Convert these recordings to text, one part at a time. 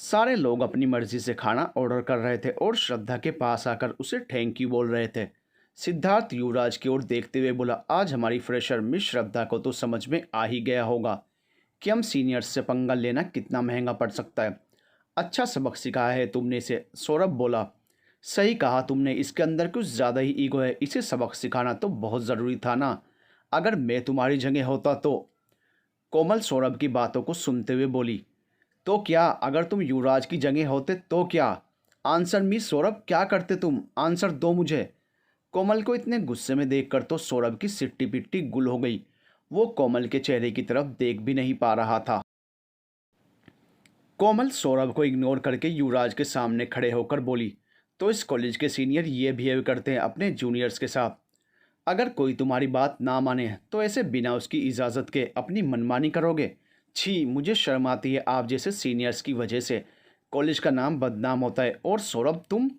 सारे लोग अपनी मर्जी से खाना ऑर्डर कर रहे थे और श्रद्धा के पास आकर उसे थैंक यू बोल रहे थे। सिद्धार्थ युवराज की ओर देखते हुए बोला, आज हमारी फ्रेशर मिस श्रद्धा को तो समझ में आ ही गया होगा कि हम सीनियर्स से पंगा लेना कितना महंगा पड़ सकता है। अच्छा सबक सिखाया है तुमने इसे, सौरभ बोला। सही कहा तुमने, इसके अंदर कुछ ज़्यादा ही ईगो है। इसे सबक सिखाना तो बहुत ज़रूरी था ना। अगर मैं तुम्हारी जगह होता तो। कोमल सौरभ की बातों को सुनते हुए बोली, तो क्या अगर तुम युवराज की जगह होते तो क्या? आंसर मी सौरभ, क्या करते तुम? आंसर दो मुझे। कोमल को इतने गुस्से में देखकर तो सौरभ की सिट्टी पिट्टी गुल हो गई। वो कोमल के चेहरे की तरफ देख भी नहीं पा रहा था। कोमल सौरभ को इग्नोर करके युवराज के सामने खड़े होकर बोली, तो इस कॉलेज के सीनियर ये बिहेव करते हैं अपने जूनियर्स के साथ? अगर कोई तुम्हारी बात ना माने तो ऐसे बिना उसकी इजाज़त के अपनी मनमानी करोगे? छी, मुझे शर्म आती है आप जैसे सीनियर्स की वजह से कॉलेज का नाम बदनाम होता है। और सौरभ तुम,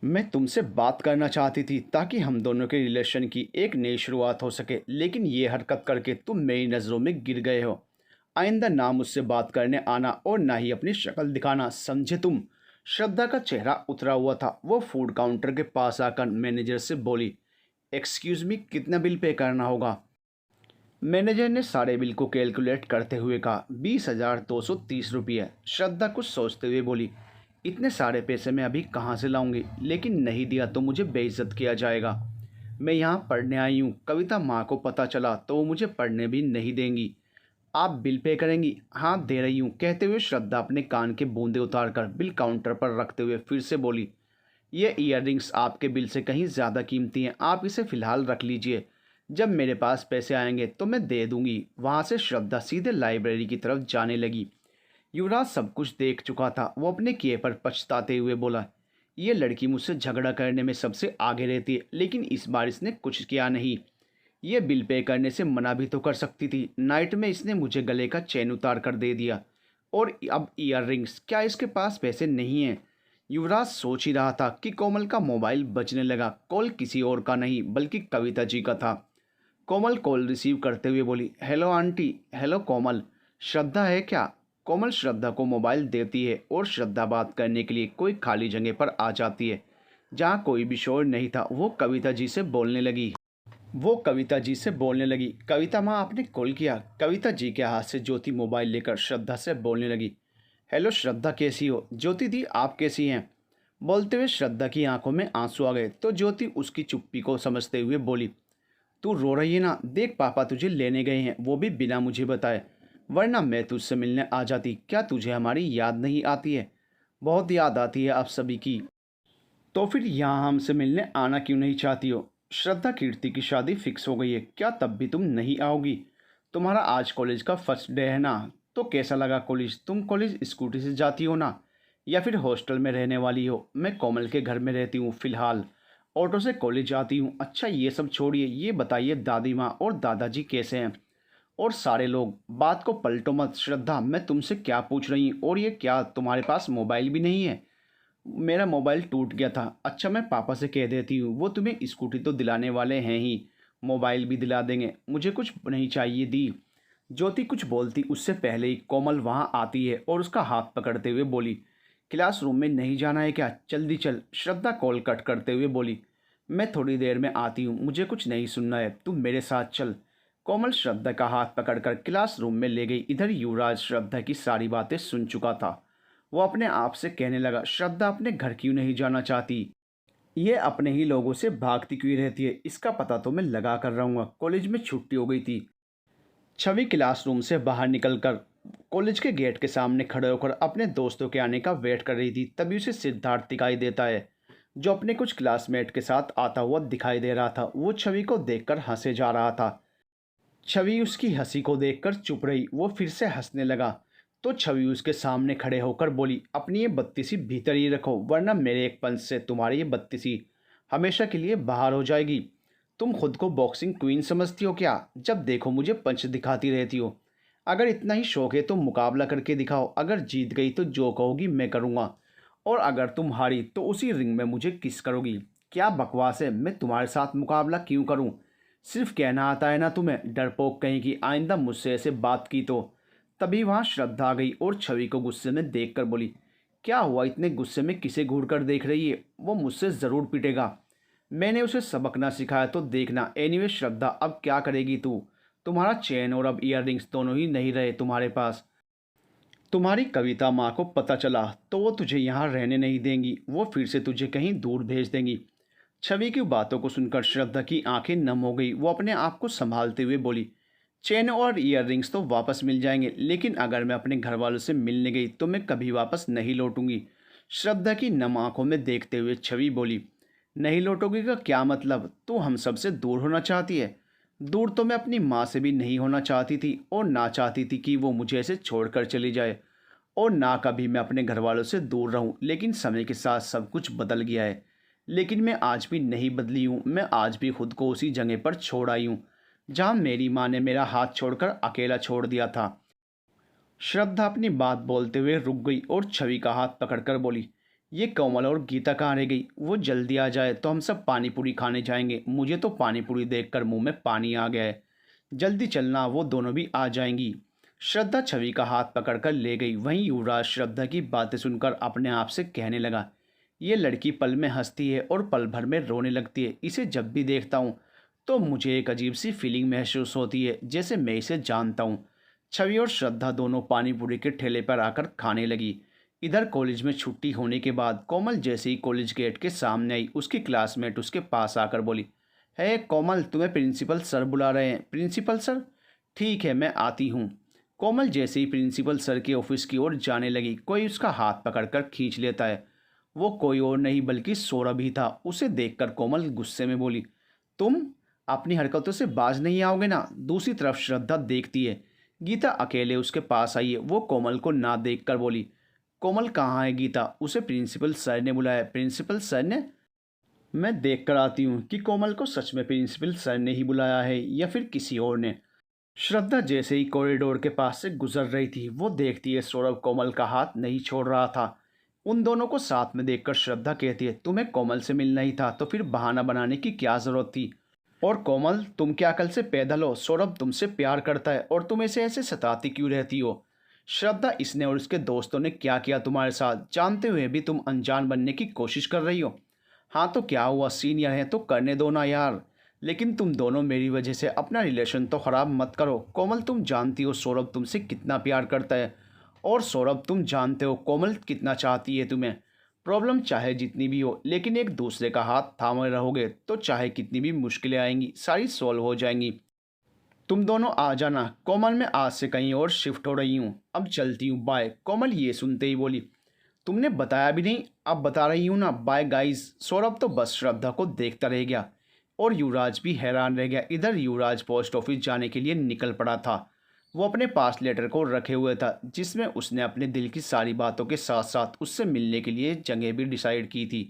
मैं तुमसे बात करना चाहती थी ताकि हम दोनों के रिलेशन की एक नई शुरुआत हो सके, लेकिन ये हरकत करके तुम मेरी नज़रों में गिर गए हो। आइंदा ना मुझसे बात करने आना और ना ही अपनी शक्ल दिखाना, समझे तुम? श्रद्धा का चेहरा उतरा हुआ था। वो फूड काउंटर के पास आकर मैनेजर से बोली, एक्सक्यूज़ मी, कितना बिल पे करना होगा? मैनेजर ने सारे बिल को कैलकुलेट करते हुए कहा, 20,230 रुपये। श्रद्धा कुछ सोचते हुए बोली, इतने सारे पैसे मैं अभी कहाँ से लाऊंगी? लेकिन नहीं दिया तो मुझे बेइज्जत किया जाएगा। मैं यहाँ पढ़ने आई हूँ, कविता माँ को पता चला तो वो मुझे पढ़ने भी नहीं देंगी। आप बिल पे करेंगी? हाँ दे रही हूँ, कहते हुए श्रद्धा अपने कान के बूंदे उतारकर बिल काउंटर पर रखते हुए फिर से बोली, ये ईयररिंग्स आपके बिल से कहीं ज़्यादा कीमती हैं, आप इसे फ़िलहाल रख लीजिए। जब मेरे पास पैसे आएंगे तो मैं दे दूंगी। वहाँ से श्रद्धा सीधे लाइब्रेरी की तरफ जाने लगी। युवराज सब कुछ देख चुका था। वो अपने किए पर पछताते हुए बोला, ये लड़की मुझसे झगड़ा करने में सबसे आगे रहती है, लेकिन इस बार इसने कुछ किया नहीं। ये बिल पे करने से मना भी तो कर सकती थी। नाइट में इसने मुझे गले का चेन उतार कर दे दिया, और अब ईयररिंग्स, क्या इसके पास पैसे नहीं हैं? युवराज सोच ही रहा था कि कोमल का मोबाइल बजने लगा। कॉल किसी और का नहीं बल्कि कविता जी का था। कोमल कॉल रिसीव करते हुए बोली, हेलो आंटी। हेलो कोमल, श्रद्धा है क्या? कोमल श्रद्धा को मोबाइल देती है और श्रद्धा बात करने के लिए कोई खाली जगह पर आ जाती है जहाँ कोई भी शोर नहीं था। वो कविता जी से बोलने लगी। कविता माँ, आपने कॉल किया? कविता जी के हाथ से ज्योति मोबाइल लेकर श्रद्धा से बोलने लगी। हेलो श्रद्धा, कैसी हो? ज्योति दी, आप कैसी हैं? बोलते हुए श्रद्धा की आंखों में आंसू आ गए तो ज्योति उसकी चुप्पी को समझते हुए बोली, तू रो रही है ना? देख पापा तुझे लेने गए हैं, वो भी बिना मुझे बताए, वरना मैं तुझसे मिलने आ जाती। क्या तुझे हमारी याद नहीं आती है? बहुत याद आती है आप सभी की। तो फिर यहाँ हमसे मिलने आना क्यों नहीं चाहती हो? श्रद्धा, कीर्ति की शादी फिक्स हो गई है, क्या तब भी तुम नहीं आओगी? तुम्हारा आज कॉलेज का फर्स्ट डे है ना? तो कैसा लगा कॉलेज? तुम कॉलेज स्कूटी से जाती हो ना, या फिर हॉस्टल में रहने वाली हो? मैं कोमल के घर में रहती हूँ फ़िलहाल, ऑटो से कॉलेज आती हूँ। अच्छा ये सब छोड़िए, ये बताइए दादी माँ और दादाजी कैसे हैं? और सारे लोग, बात को पलटो मत। श्रद्धा, मैं तुमसे क्या पूछ रही हूँ? और ये क्या, तुम्हारे पास मोबाइल भी नहीं है? मेरा मोबाइल टूट गया था। अच्छा मैं पापा से कह देती हूँ, वो तुम्हें स्कूटी तो दिलाने वाले हैं ही, मोबाइल भी दिला देंगे। मुझे कुछ नहीं चाहिए दी। ज्योति कुछ बोलती उससे पहले ही कोमल वहाँ आती है और उसका हाथ पकड़ते हुए बोली, क्लासरूम में नहीं जाना है क्या? जल्दी चल। श्रद्धा कॉल कट करते हुए बोली, मैं थोड़ी देर में आती हूँ, मुझे कुछ नहीं सुनना है, तुम मेरे साथ चल। कोमल श्रद्धा का हाथ पकड़कर क्लासरूम में ले गई। इधर युवराज श्रद्धा की सारी बातें सुन चुका था। वो अपने आप से कहने लगा, श्रद्धा अपने घर क्यों नहीं जाना चाहती? ये अपने ही लोगों से भागती क्यों रहती है? इसका पता तो मैं लगा कर रहूँगा। कॉलेज में छुट्टी हो गई थी। छवि क्लासरूम से बाहर निकलकर कॉलेज के गेट के सामने खड़े होकर अपने दोस्तों के आने का वेट कर रही थी। तभी उसे सिद्धार्थ दिखाई देता है, जो अपने कुछ क्लासमेट के साथ आता हुआ दिखाई दे रहा था। वो छवि को देखकर हंसे जा रहा था। छवि उसकी हंसी को देखकर चुप रही। वो फिर से हंसने लगा तो छवि उसके सामने खड़े होकर बोली, अपनी ये बत्तीसी भीतर ही रखो, वरना मेरे एक पंच से तुम्हारी ये बत्तीसी हमेशा के लिए बाहर हो जाएगी। तुम खुद को बॉक्सिंग क्वीन समझती हो क्या? जब देखो मुझे पंच दिखाती रहती हो। अगर इतना ही शौक है तो मुकाबला करके दिखाओ। अगर जीत गई तो जो कहोगी मैं करूँगा, और अगर तुम हारी तो उसी रिंग में मुझे किस करोगी। क्या बकवास है, मैं तुम्हारे साथ मुकाबला क्यों करूँ? सिर्फ कहना आता है ना तुम्हें, डरपोक कहीं की। आइंदा मुझसे ऐसे बात की तो तभी वहाँ श्रद्धा आ गई और छवि को गुस्से में देखकर बोली, क्या हुआ, इतने गुस्से में किसे घूर कर देख रही है? वो मुझसे ज़रूर पिटेगा। मैंने उसे सबक ना सिखाया तो देखना। एनीवे श्रद्धा, अब क्या करेगी तू? तुम्हारा चेन और अब ईयररिंग्स दोनों ही नहीं रहे तुम्हारे पास। तुम्हारी कविता माँ को पता चला तो वो तुझे यहाँ रहने नहीं देंगी, वो फिर से तुझे कहीं दूर भेज देंगी। छवि की बातों को सुनकर श्रद्धा की आंखें नम हो गई। वो अपने आप को संभालते हुए बोली, चेन और ईयररिंग्स तो वापस मिल जाएंगे, लेकिन अगर मैं अपने घर वालों से मिलने गई तो मैं कभी वापस नहीं लौटूंगी। श्रद्धा की नम आंखों में देखते हुए छवि बोली, नहीं लौटोगी का क्या मतलब? तू हम सबसे दूर होना चाहती है? दूर तो मैं अपनी माँ से भी नहीं होना चाहती थी, और ना चाहती थी कि वो मुझे ऐसे छोड़कर चली जाए, और ना कभी मैं अपने घर वालों से दूर रहूं। लेकिन समय के साथ सब कुछ बदल गया है। लेकिन मैं आज भी नहीं बदली हूँ। मैं आज भी खुद को उसी जगह पर छोड़ आई हूँ जहाँ मेरी माँ ने मेरा हाथ छोड़कर अकेला छोड़ दिया था। श्रद्धा अपनी बात बोलते हुए रुक गई और छवि का हाथ पकड़कर बोली, ये कोमल और गीता कहाँ रह गई? वो जल्दी आ जाए तो हम सब पानी पूरी खाने जाएंगे। मुझे तो पानी पूरी देखकर मुंह में पानी आ गया है। जल्दी चलना, वो दोनों भी आ जाएंगी। श्रद्धा छवि का हाथ पकड़कर ले गई। वहीं युवराज श्रद्धा की बातें सुनकर अपने आप से कहने लगा, ये लड़की पल में हंसती है और पल भर में रोने लगती है। इसे जब भी देखता हूँ तो मुझे एक अजीब सी फीलिंग महसूस होती है, जैसे मैं इसे जानता हूँ। छवि और श्रद्धा दोनों पानी पूरी के ठेले पर आकर खाने लगी। इधर कॉलेज में छुट्टी होने के बाद कोमल जैसे ही कॉलेज गेट के सामने आई, उसकी क्लासमेट उसके पास आकर बोली, है कोमल, तुम्हें प्रिंसिपल सर बुला रहे हैं। Principal sir? ठीक है, मैं आती हूँ। कोमल जैसे ही प्रिंसिपल सर के ऑफिस की ओर जाने लगी, कोई उसका हाथ पकड़कर खींच लेता है। वो कोई और नहीं बल्कि सौरभ ही था। उसे देखकर कोमल गुस्से में बोली, तुम अपनी हरकतों से बाज नहीं आओगे ना? दूसरी तरफ श्रद्धा देखती है गीता अकेले उसके पास आई है। वो कोमल को ना देखकर बोली, कोमल कहाँ है गीता? उसे प्रिंसिपल सर ने बुलाया। प्रिंसिपल सर ने? मैं देख कर आती हूँ कि कोमल को सच में प्रिंसिपल सर ने ही बुलाया है या फिर किसी और ने। श्रद्धा जैसे ही कॉरिडोर के पास से गुजर रही थी, वो देखती है सौरभ कोमल का हाथ नहीं छोड़ रहा था। उन दोनों को साथ में देखकर श्रद्धा कहती है, तुम्हें कोमल से मिलना ही था तो फिर बहाना बनाने की क्या ज़रूरत थी? और कोमल, तुम क्या कल से पैदल हो? सौरभ तुमसे प्यार करता है और तुम इसे ऐसे सताती क्यों रहती हो? श्रद्धा, इसने और उसके दोस्तों ने क्या किया तुम्हारे साथ? जानते हुए भी तुम अनजान बनने की कोशिश कर रही हो। हाँ तो क्या हुआ, सीनियर है तो करने दो ना यार। लेकिन तुम दोनों मेरी वजह से अपना रिलेशन तो ख़राब मत करो। कोमल, तुम जानती हो सौरभ तुमसे कितना प्यार करता है, और सौरभ तुम जानते हो कोमल कितना चाहती है तुम्हें। प्रॉब्लम चाहे जितनी भी हो, लेकिन एक दूसरे का हाथ थामे रहोगे तो चाहे कितनी भी मुश्किलें आएंगी सारी सॉल्व हो जाएंगी। तुम दोनों आ जाना। कोमल, मैं आज से कहीं और शिफ्ट हो रही हूँ, अब चलती हूँ, बाय। कोमल ये सुनते ही बोली, तुमने बताया भी नहीं, अब बता रही हूँ ना, बाय गाइस। सौरभ तो बस श्रद्धा को देखता रह गया और युवराज भी हैरान रह गया। इधर युवराज पोस्ट ऑफिस जाने के लिए निकल पड़ा था। वो अपने पास लेटर को रखे हुए था जिसमें उसने अपने दिल की सारी बातों के साथ साथ उससे मिलने के लिए जगह भी डिसाइड की थी।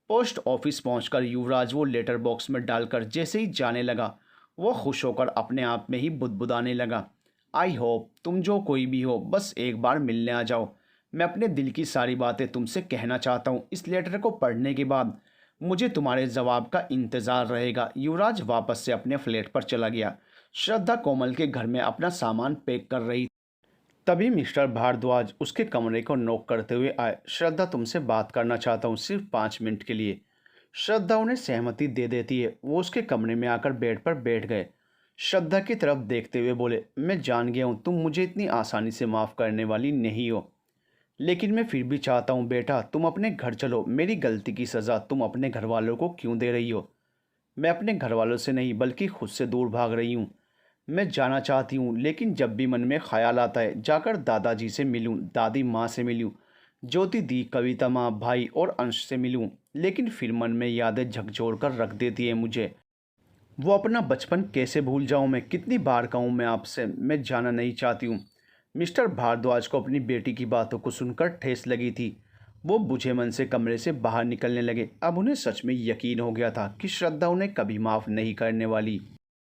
पोस्ट ऑफिस पहुंचकर युवराज वो लेटर बॉक्स में डालकर जैसे ही जाने लगा, वो खुश होकर अपने आप में ही बुदबुदाने लगा, आई होप तुम जो कोई भी हो बस एक बार मिलने आ जाओ। मैं अपने दिल की सारी बातें तुमसे कहना चाहता हूँ। इस लेटर को पढ़ने के बाद मुझे तुम्हारे जवाब का इंतज़ार रहेगा। युवराज वापस से अपने फ्लैट पर चला गया। श्रद्धा कोमल के घर में अपना सामान पैक कर रही। तभी मिस्टर भारद्वाज उसके कमरे को नॉक करते हुए आए। श्रद्धा, तुमसे बात करना चाहता हूँ, सिर्फ 5 मिनट के लिए। श्रद्धा उन्हें सहमति दे देती है। वो उसके कमरे में आकर बेड पर बैठ गए। श्रद्धा की तरफ देखते हुए बोले, मैं जान गया हूँ तुम मुझे इतनी आसानी से माफ़ करने वाली नहीं हो, लेकिन मैं फिर भी चाहता हूँ बेटा तुम अपने घर चलो। मेरी गलती की सज़ा तुम अपने घर वालों को क्यों दे रही हो? मैं अपने घर वालों से नहीं बल्कि खुद से दूर भाग रही हूँ। मैं जाना चाहती हूँ, लेकिन जब भी मन में ख्याल आता है जाकर दादाजी से मिलूँ, दादी माँ से मिलूँ, ज्योति दी, कविता माँ, भाई और अंश से मिलूँ, लेकिन फिर मन में यादें झकझोर कर रख देती है मुझे। वो अपना बचपन कैसे भूल जाऊँ मैं? कितनी बार कहूँ मैं आपसे, मैं जाना नहीं चाहती हूँ। मिस्टर भारद्वाज को अपनी बेटी की बातों को सुनकर ठेस लगी थी। वो बुझे मन से कमरे से बाहर निकलने लगे। अब उन्हें सच में यकीन हो गया था कि श्रद्धा उन्हें कभी माफ़ नहीं करने वाली।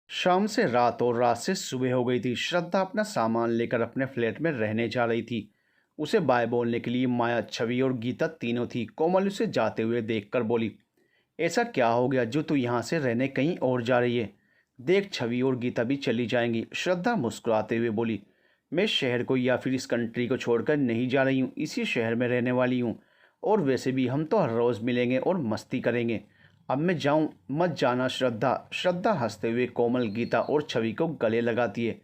शाम से रात और रात से सुबह हो गई थी। श्रद्धा अपना सामान लेकर अपने फ्लैट में रहने जा रही थी। उसे बाय बोलने के लिए माया, छवि और गीता तीनों थी। कोमल उसे जाते हुए देखकर बोली, ऐसा क्या हो गया जो तू यहाँ से रहने कहीं और जा रही है? देख, छवि और गीता भी चली जाएंगी। श्रद्धा मुस्कुराते हुए बोली, मैं शहर को या फिर इस कंट्री को छोड़कर नहीं जा रही हूँ, इसी शहर में रहने वाली हूँ। और वैसे भी हम तो हर रोज़ मिलेंगे और मस्ती करेंगे। अब मैं जाऊँ? मत जाना श्रद्धा। श्रद्धा हंसते हुए कोमल, गीता और छवि को गले लगाती है,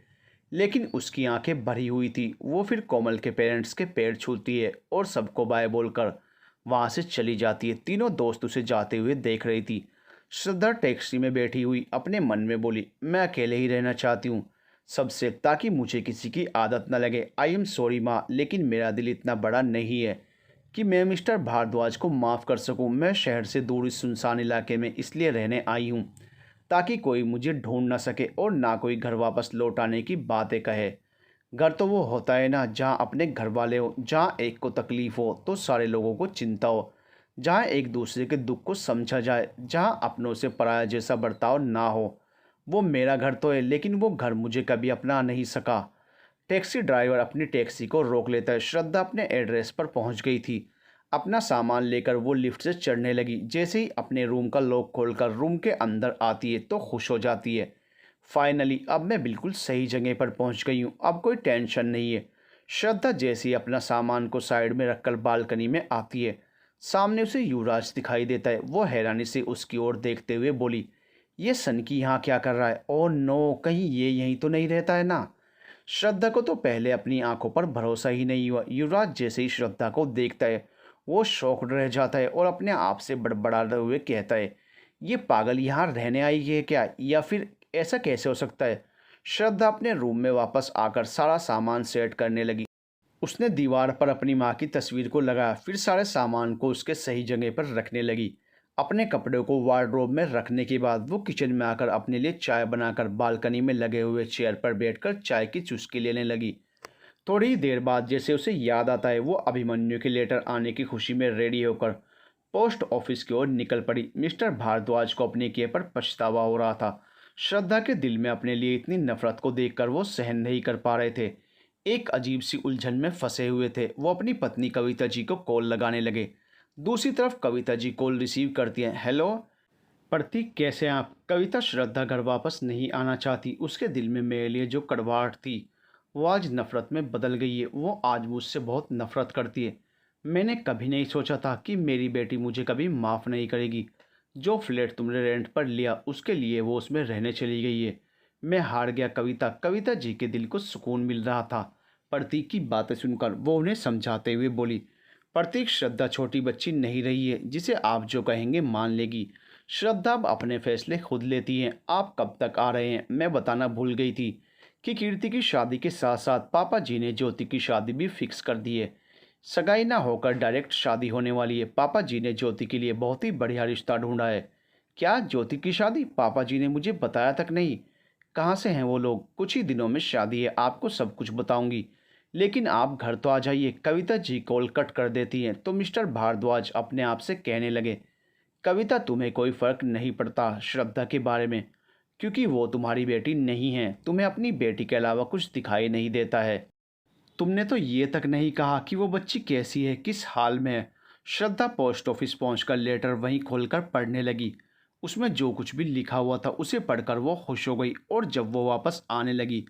लेकिन उसकी आंखें भरी हुई थी। वो फिर कोमल के पेरेंट्स के पैर छूती है और सबको बाय बोलकर वहाँ से चली जाती है। तीनों दोस्त उसे जाते हुए देख रही थी। श्रद्धा टैक्सी में बैठी हुई अपने मन में बोली, मैं अकेले ही रहना चाहती हूँ सबसे, ताकि मुझे किसी की आदत न लगे। आई एम सॉरी माँ, लेकिन मेरा दिल इतना बड़ा नहीं है कि मैं मिस्टर भारद्वाज को माफ़ कर सकूं। मैं शहर से दूर इस सुनसान इलाके में इसलिए रहने आई हूं ताकि कोई मुझे ढूंढ ना सके और ना कोई घर वापस लौट आने की बातें कहे। घर तो वो होता है ना जहाँ अपने घर वाले हो, जहाँ एक को तकलीफ़ हो तो सारे लोगों को चिंता हो, जहाँ एक दूसरे के दुख को समझा जाए, जहाँ अपनों से पराया जैसा बर्ताव ना हो। वो मेरा घर तो है, लेकिन वो घर मुझे कभी अपना नहीं सका। टैक्सी ड्राइवर अपनी टैक्सी को रोक लेता है। श्रद्धा अपने एड्रेस पर पहुंच गई थी। अपना सामान लेकर वो लिफ्ट से चढ़ने लगी। जैसे ही अपने रूम का लॉक खोलकर रूम के अंदर आती है तो खुश हो जाती है। फाइनली अब मैं बिल्कुल सही जगह पर पहुंच गई हूँ, अब कोई टेंशन नहीं है। श्रद्धा जैसे ही अपना सामान को साइड में रखकर बालकनी में आती है, सामने उसे युवराज दिखाई देता है। वो हैरानी से उसकी ओर देखते हुए बोली, ये सनकी यहाँ क्या कर रहा है? ओह नो, कहीं ये यहीं तो नहीं रहता है ना? श्रद्धा को तो पहले अपनी आंखों पर भरोसा ही नहीं हुआ। युवराज जैसे ही श्रद्धा को देखता है वो शॉक्ड रह जाता है और अपने आप से बड़बड़ाते हुए कहता है, ये पागल यहाँ रहने आई है क्या? या फिर ऐसा कैसे हो सकता है? श्रद्धा अपने रूम में वापस आकर सारा सामान सेट करने लगी। उसने दीवार पर अपनी माँ की तस्वीर को लगाया, फिर सारे सामान को उसके सही जगह पर रखने लगी। अपने कपड़ों को वार्डरोब में रखने के बाद वो किचन में आकर अपने लिए चाय बनाकर बालकनी में लगे हुए चेयर पर बैठकर चाय की चुस्की लेने लगी। थोड़ी ही देर बाद जैसे उसे याद आता है, वो अभिमन्यु के लेटर आने की खुशी में रेडी होकर पोस्ट ऑफिस की ओर निकल पड़ी। मिस्टर भारद्वाज को अपने किए पर पछतावा हो रहा था। श्रद्धा के दिल में अपने लिए इतनी नफरत को देखकर वो सहन नहीं कर पा रहे थे। एक अजीब सी उलझन में फंसे हुए थे। वो अपनी पत्नी कविता जी को कॉल लगाने लगे। दूसरी तरफ कविता जी कॉल रिसीव करती हैं। हेलो प्रतीक, कैसे हैं आप? कविता, श्रद्धा घर वापस नहीं आना चाहती। उसके दिल में मेरे लिए जो कड़वाहट थी वो आज नफरत में बदल गई है। वो आज मुझसे बहुत नफरत करती है। मैंने कभी नहीं सोचा था कि मेरी बेटी मुझे कभी माफ़ नहीं करेगी। जो फ्लैट तुमने रेंट पर लिया उसके लिए वो उसमें रहने चली गई है। मैं हार गया कविता। कविता जी के दिल को सुकून मिल रहा था। प्रतीक की बातें सुनकर वो उन्हें समझाते हुए बोली, प्रतीक, श्रद्धा छोटी बच्ची नहीं रही है जिसे आप जो कहेंगे मान लेगी। श्रद्धा अब अपने फैसले खुद लेती हैं। आप कब तक आ रहे हैं? मैं बताना भूल गई थी कि कीर्ति की शादी के साथ साथ पापा जी ने ज्योति की शादी भी फिक्स कर दी है। सगाई ना होकर डायरेक्ट शादी होने वाली है। पापा जी ने ज्योति के लिए बहुत ही बढ़िया रिश्ता ढूंढा है। क्या ज्योति की शादी? पापा जी ने मुझे बताया तक नहीं। कहाँ से हैं वो लोग? कुछ ही दिनों में शादी है, आपको सब कुछ बताऊंगी, लेकिन आप घर तो आ जाइए। कविता जी कॉल कट कर देती हैं तो मिस्टर भारद्वाज अपने आप से कहने लगे, कविता, तुम्हें कोई फ़र्क नहीं पड़ता श्रद्धा के बारे में, क्योंकि वो तुम्हारी बेटी नहीं है। तुम्हें अपनी बेटी के अलावा कुछ दिखाई नहीं देता है। तुमने तो ये तक नहीं कहा कि वो बच्ची कैसी है, किस हाल में है। श्रद्धा पोस्ट ऑफिस पहुंचकर लेटर वहीं खोलकर पढ़ने लगी। उसमें जो कुछ भी लिखा हुआ था उसे पढ़कर वो खुश हो गई और जब वो वापस आने लगी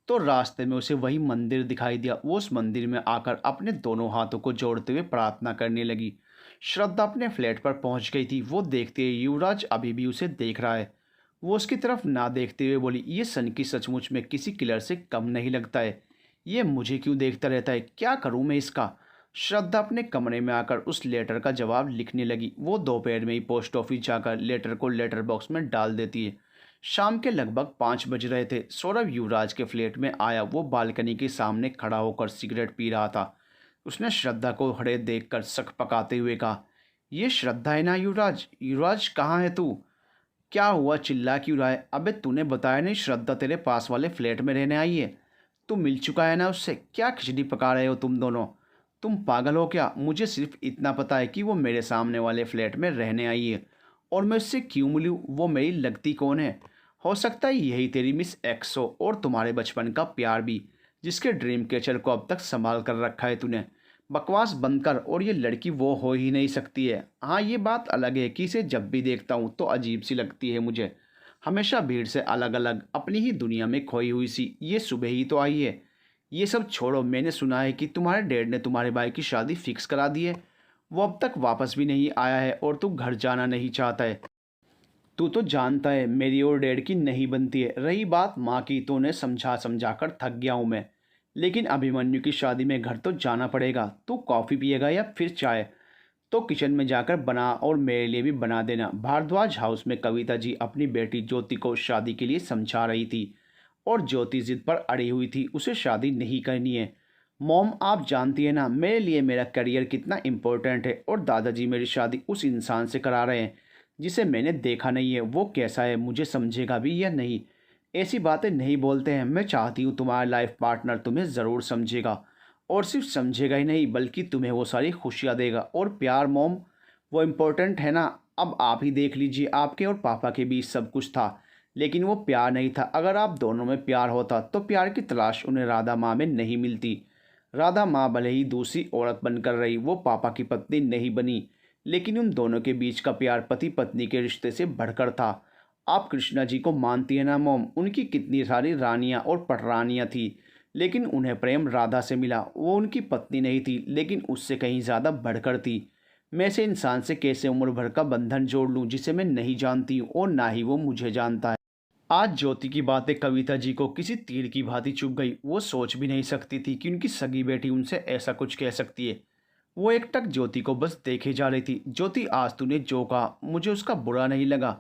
तो रास्ते में उसे वही मंदिर दिखाई दिया। वो उस मंदिर में आकर अपने दोनों हाथों को जोड़ते हुए प्रार्थना करने लगी। श्रद्धा अपने फ्लैट पर पहुंच गई थी। वो देखते ही युवराज अभी भी उसे देख रहा है। वो उसकी तरफ ना देखते हुए बोली, ये सन की सचमुच में किसी किलर से कम नहीं लगता है। ये मुझे क्यों देखता रहता है? क्या करूं मैं इसका? श्रद्धा अपने कमरे में आकर उस लेटर का जवाब लिखने लगी। वो दोपहर में ही पोस्ट ऑफिस जाकर लेटर को लेटर बॉक्स में डाल देती है। शाम के लगभग 5 बज रहे थे। सौरभ युवराज के फ्लैट में आया। वो बालकनी के सामने खड़ा होकर सिगरेट पी रहा था। उसने श्रद्धा को खड़े देखकर शक पकाते हुए कहा, ये श्रद्धा है ना युवराज? युवराज, कहाँ है तू? क्या हुआ, चिल्ला क्यों रहा है? अबे तूने बताया नहीं श्रद्धा तेरे पास वाले फ्लैट में रहने आई है? तू मिल चुका है ना उससे? क्या खिचड़ी पका रहे हो तुम दोनों? तुम पागल हो क्या? मुझे सिर्फ इतना पता है कि वो मेरे सामने वाले फ्लैट में रहने आई है। और मैं उससे क्यों मिलूँ? वो मेरी लगती कौन है? हो सकता है यही तेरी मिस एक्स हो, और तुम्हारे बचपन का प्यार भी, जिसके ड्रीम कैचर को अब तक संभाल कर रखा है तूने। बकवास बंद कर। और ये लड़की वो हो ही नहीं सकती है। हाँ, ये बात अलग है कि इसे जब भी देखता हूँ तो अजीब सी लगती है मुझे। हमेशा भीड़ से अलग अलग, अपनी ही दुनिया में खोई हुई सी। ये सुबह ही तो आई है। ये सब छोड़ो, मैंने सुना है कि तुम्हारे डैड ने तुम्हारे भाई की शादी फिक्स करा दी है। वो अब तक वापस भी नहीं आया है और तू घर जाना नहीं चाहता है। तू तो जानता है मेरी और डैड की नहीं बनती है। रही बात माँ की, तो उन्हें समझा समझा कर थक गया हूँ मैं। लेकिन अभिमन्यु की शादी में घर तो जाना पड़ेगा। तू कॉफ़ी पिएगा या फिर चाय? तो किचन में जाकर बना और मेरे लिए भी बना देना। भारद्वाज हाउस में कविता जी अपनी बेटी ज्योति को शादी के लिए समझा रही थी और ज्योति जिद पर अड़ी हुई थी, उसे शादी नहीं करनी है। मॉम, आप जानती है ना मेरे लिए मेरा करियर कितना इम्पोर्टेंट है, और दादाजी मेरी शादी उस इंसान से करा रहे हैं जिसे मैंने देखा नहीं है। वो कैसा है, मुझे समझेगा भी या नहीं? ऐसी बातें नहीं बोलते हैं। मैं चाहती हूँ तुम्हारा लाइफ पार्टनर तुम्हें ज़रूर समझेगा, और सिर्फ समझेगा ही नहीं बल्कि तुम्हें वो सारी खुशियाँ देगा। और प्यार मॉम, वो इम्पोर्टेंट है ना। अब आप ही देख लीजिए, आपके और पापा के बीच सब कुछ था, लेकिन वो प्यार नहीं था। अगर आप दोनों में प्यार होता तो प्यार की तलाश उन्हें राधा माँ में नहीं मिलती। राधा माँ भले ही दूसरी औरत बनकर रही, वो पापा की पत्नी नहीं बनी, लेकिन उन दोनों के बीच का प्यार पति पत्नी के रिश्ते से बढ़कर था। आप कृष्णा जी को मानती है ना मॉम? उनकी कितनी सारी रानियाँ और पटरानियाँ थी, लेकिन उन्हें प्रेम राधा से मिला। वो उनकी पत्नी नहीं थी, लेकिन उससे कहीं ज़्यादा बढ़कर थी। मैं ऐसे इंसान से कैसे उम्र भर का बंधन जोड़ लूँ जिसे मैं नहीं जानती हूँ और ना ही वो मुझे जानता है। आज ज्योति की बातें कविता जी को किसी तीर की भांति चुभ गई। वो सोच भी नहीं सकती थी कि उनकी सगी बेटी उनसे ऐसा कुछ कह सकती है। वो एकटक ज्योति को बस देखे जा रही थी। ज्योति, आज तूने जो कहा मुझे उसका बुरा नहीं लगा,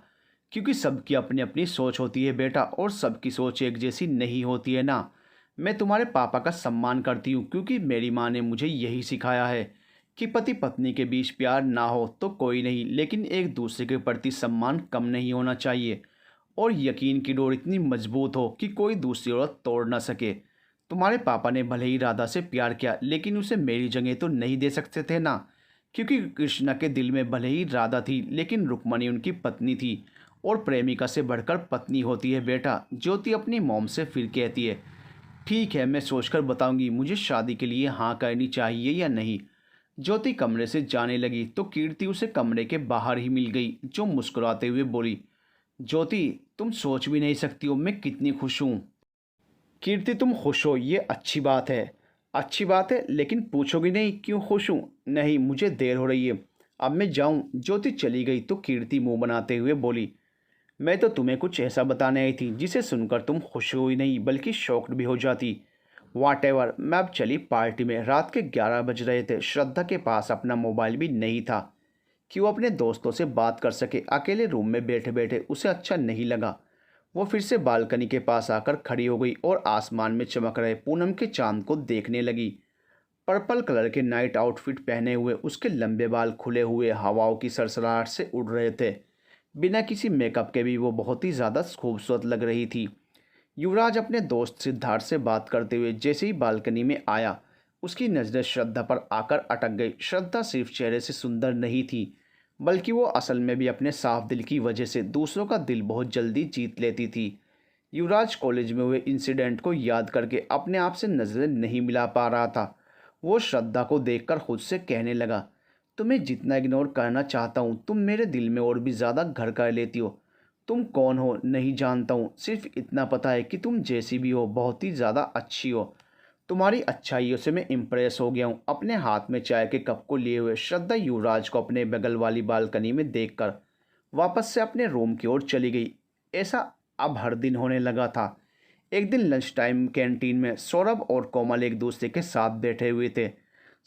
क्योंकि सबकी अपनी अपनी सोच होती है बेटा, और सबकी सोच एक जैसी नहीं होती है ना। मैं तुम्हारे पापा का सम्मान करती हूँ, क्योंकि मेरी माँ ने मुझे यही सिखाया है कि पति पत्नी के बीच प्यार ना हो तो कोई नहीं, लेकिन एक दूसरे के प्रति सम्मान कम नहीं होना चाहिए, और यकीन की डोर इतनी मजबूत हो कि कोई दूसरी औरत तोड़ ना सके। तुम्हारे पापा ने भले ही राधा से प्यार किया, लेकिन उसे मेरी जगह तो नहीं दे सकते थे ना, क्योंकि कृष्णा के दिल में भले ही राधा थी, लेकिन रुक्मणी उनकी पत्नी थी, और प्रेमिका से बढ़कर पत्नी होती है बेटा। ज्योति अपनी मॉम से फिर कहती है, ठीक है, मैं सोचकर बताऊंगी मुझे शादी के लिए हाँ करनी चाहिए या नहीं। ज्योति कमरे से जाने लगी तो कीर्ति उसे कमरे के बाहर ही मिल गई, जो मुस्कुराते हुए बोली, ज्योति, तुम सोच भी नहीं सकती हो मैं कितनी खुश हूँ। कीर्ति, तुम खुश हो ये अच्छी बात है। अच्छी बात है, लेकिन पूछोगी नहीं क्यों खुश हूँ? नहीं, मुझे देर हो रही है, अब मैं जाऊँ। ज्योति चली गई तो कीर्ति मुंह बनाते हुए बोली, मैं तो तुम्हें कुछ ऐसा बताने आई थी जिसे सुनकर तुम खुश हुई नहीं बल्कि शॉक्ड भी हो जाती। वाट एवर, मैं अब चली पार्टी में। रात के 11 बज रहे थे। श्रद्धा के पास अपना मोबाइल भी नहीं था कि वो अपने दोस्तों से बात कर सके। अकेले रूम में बैठे बैठे उसे अच्छा नहीं लगा। वो फिर से बालकनी के पास आकर खड़ी हो गई और आसमान में चमक रहे पूनम के चांद को देखने लगी। पर्पल कलर के नाइट आउटफिट पहने हुए उसके लंबे बाल खुले हुए हवाओं की सरसराहट से उड़ रहे थे। बिना किसी मेकअप के भी वो बहुत ही ज़्यादा खूबसूरत लग रही थी। युवराज अपने दोस्त सिद्धार्थ से बात करते हुए जैसे ही बालकनी में आया, उसकी नज़रें श्रद्धा पर आकर अटक गई। श्रद्धा सिर्फ चेहरे से सुंदर नहीं थी, बल्कि वो असल में भी अपने साफ दिल की वजह से दूसरों का दिल बहुत जल्दी जीत लेती थी। युवराज कॉलेज में हुए इंसिडेंट को याद करके अपने आप से नज़रें नहीं मिला पा रहा था। वो श्रद्धा को देखकर खुद से कहने लगा, तुम्हें जितना इग्नोर करना चाहता हूँ तुम मेरे दिल में और भी ज़्यादा घर कर लेती हो। तुम कौन हो नहीं जानता हूँ, सिर्फ इतना पता है कि तुम जैसी भी हो बहुत ही ज़्यादा अच्छी हो। तुम्हारी अच्छाइयों से मैं इम्प्रेस हो गया हूँ। अपने हाथ में चाय के कप को लिए हुए श्रद्धा युवराज को अपने बगल वाली बालकनी में देखकर वापस से अपने रूम की ओर चली गई। ऐसा अब हर दिन होने लगा था। एक दिन लंच टाइम कैंटीन में सौरभ और कोमल एक दूसरे के साथ बैठे हुए थे।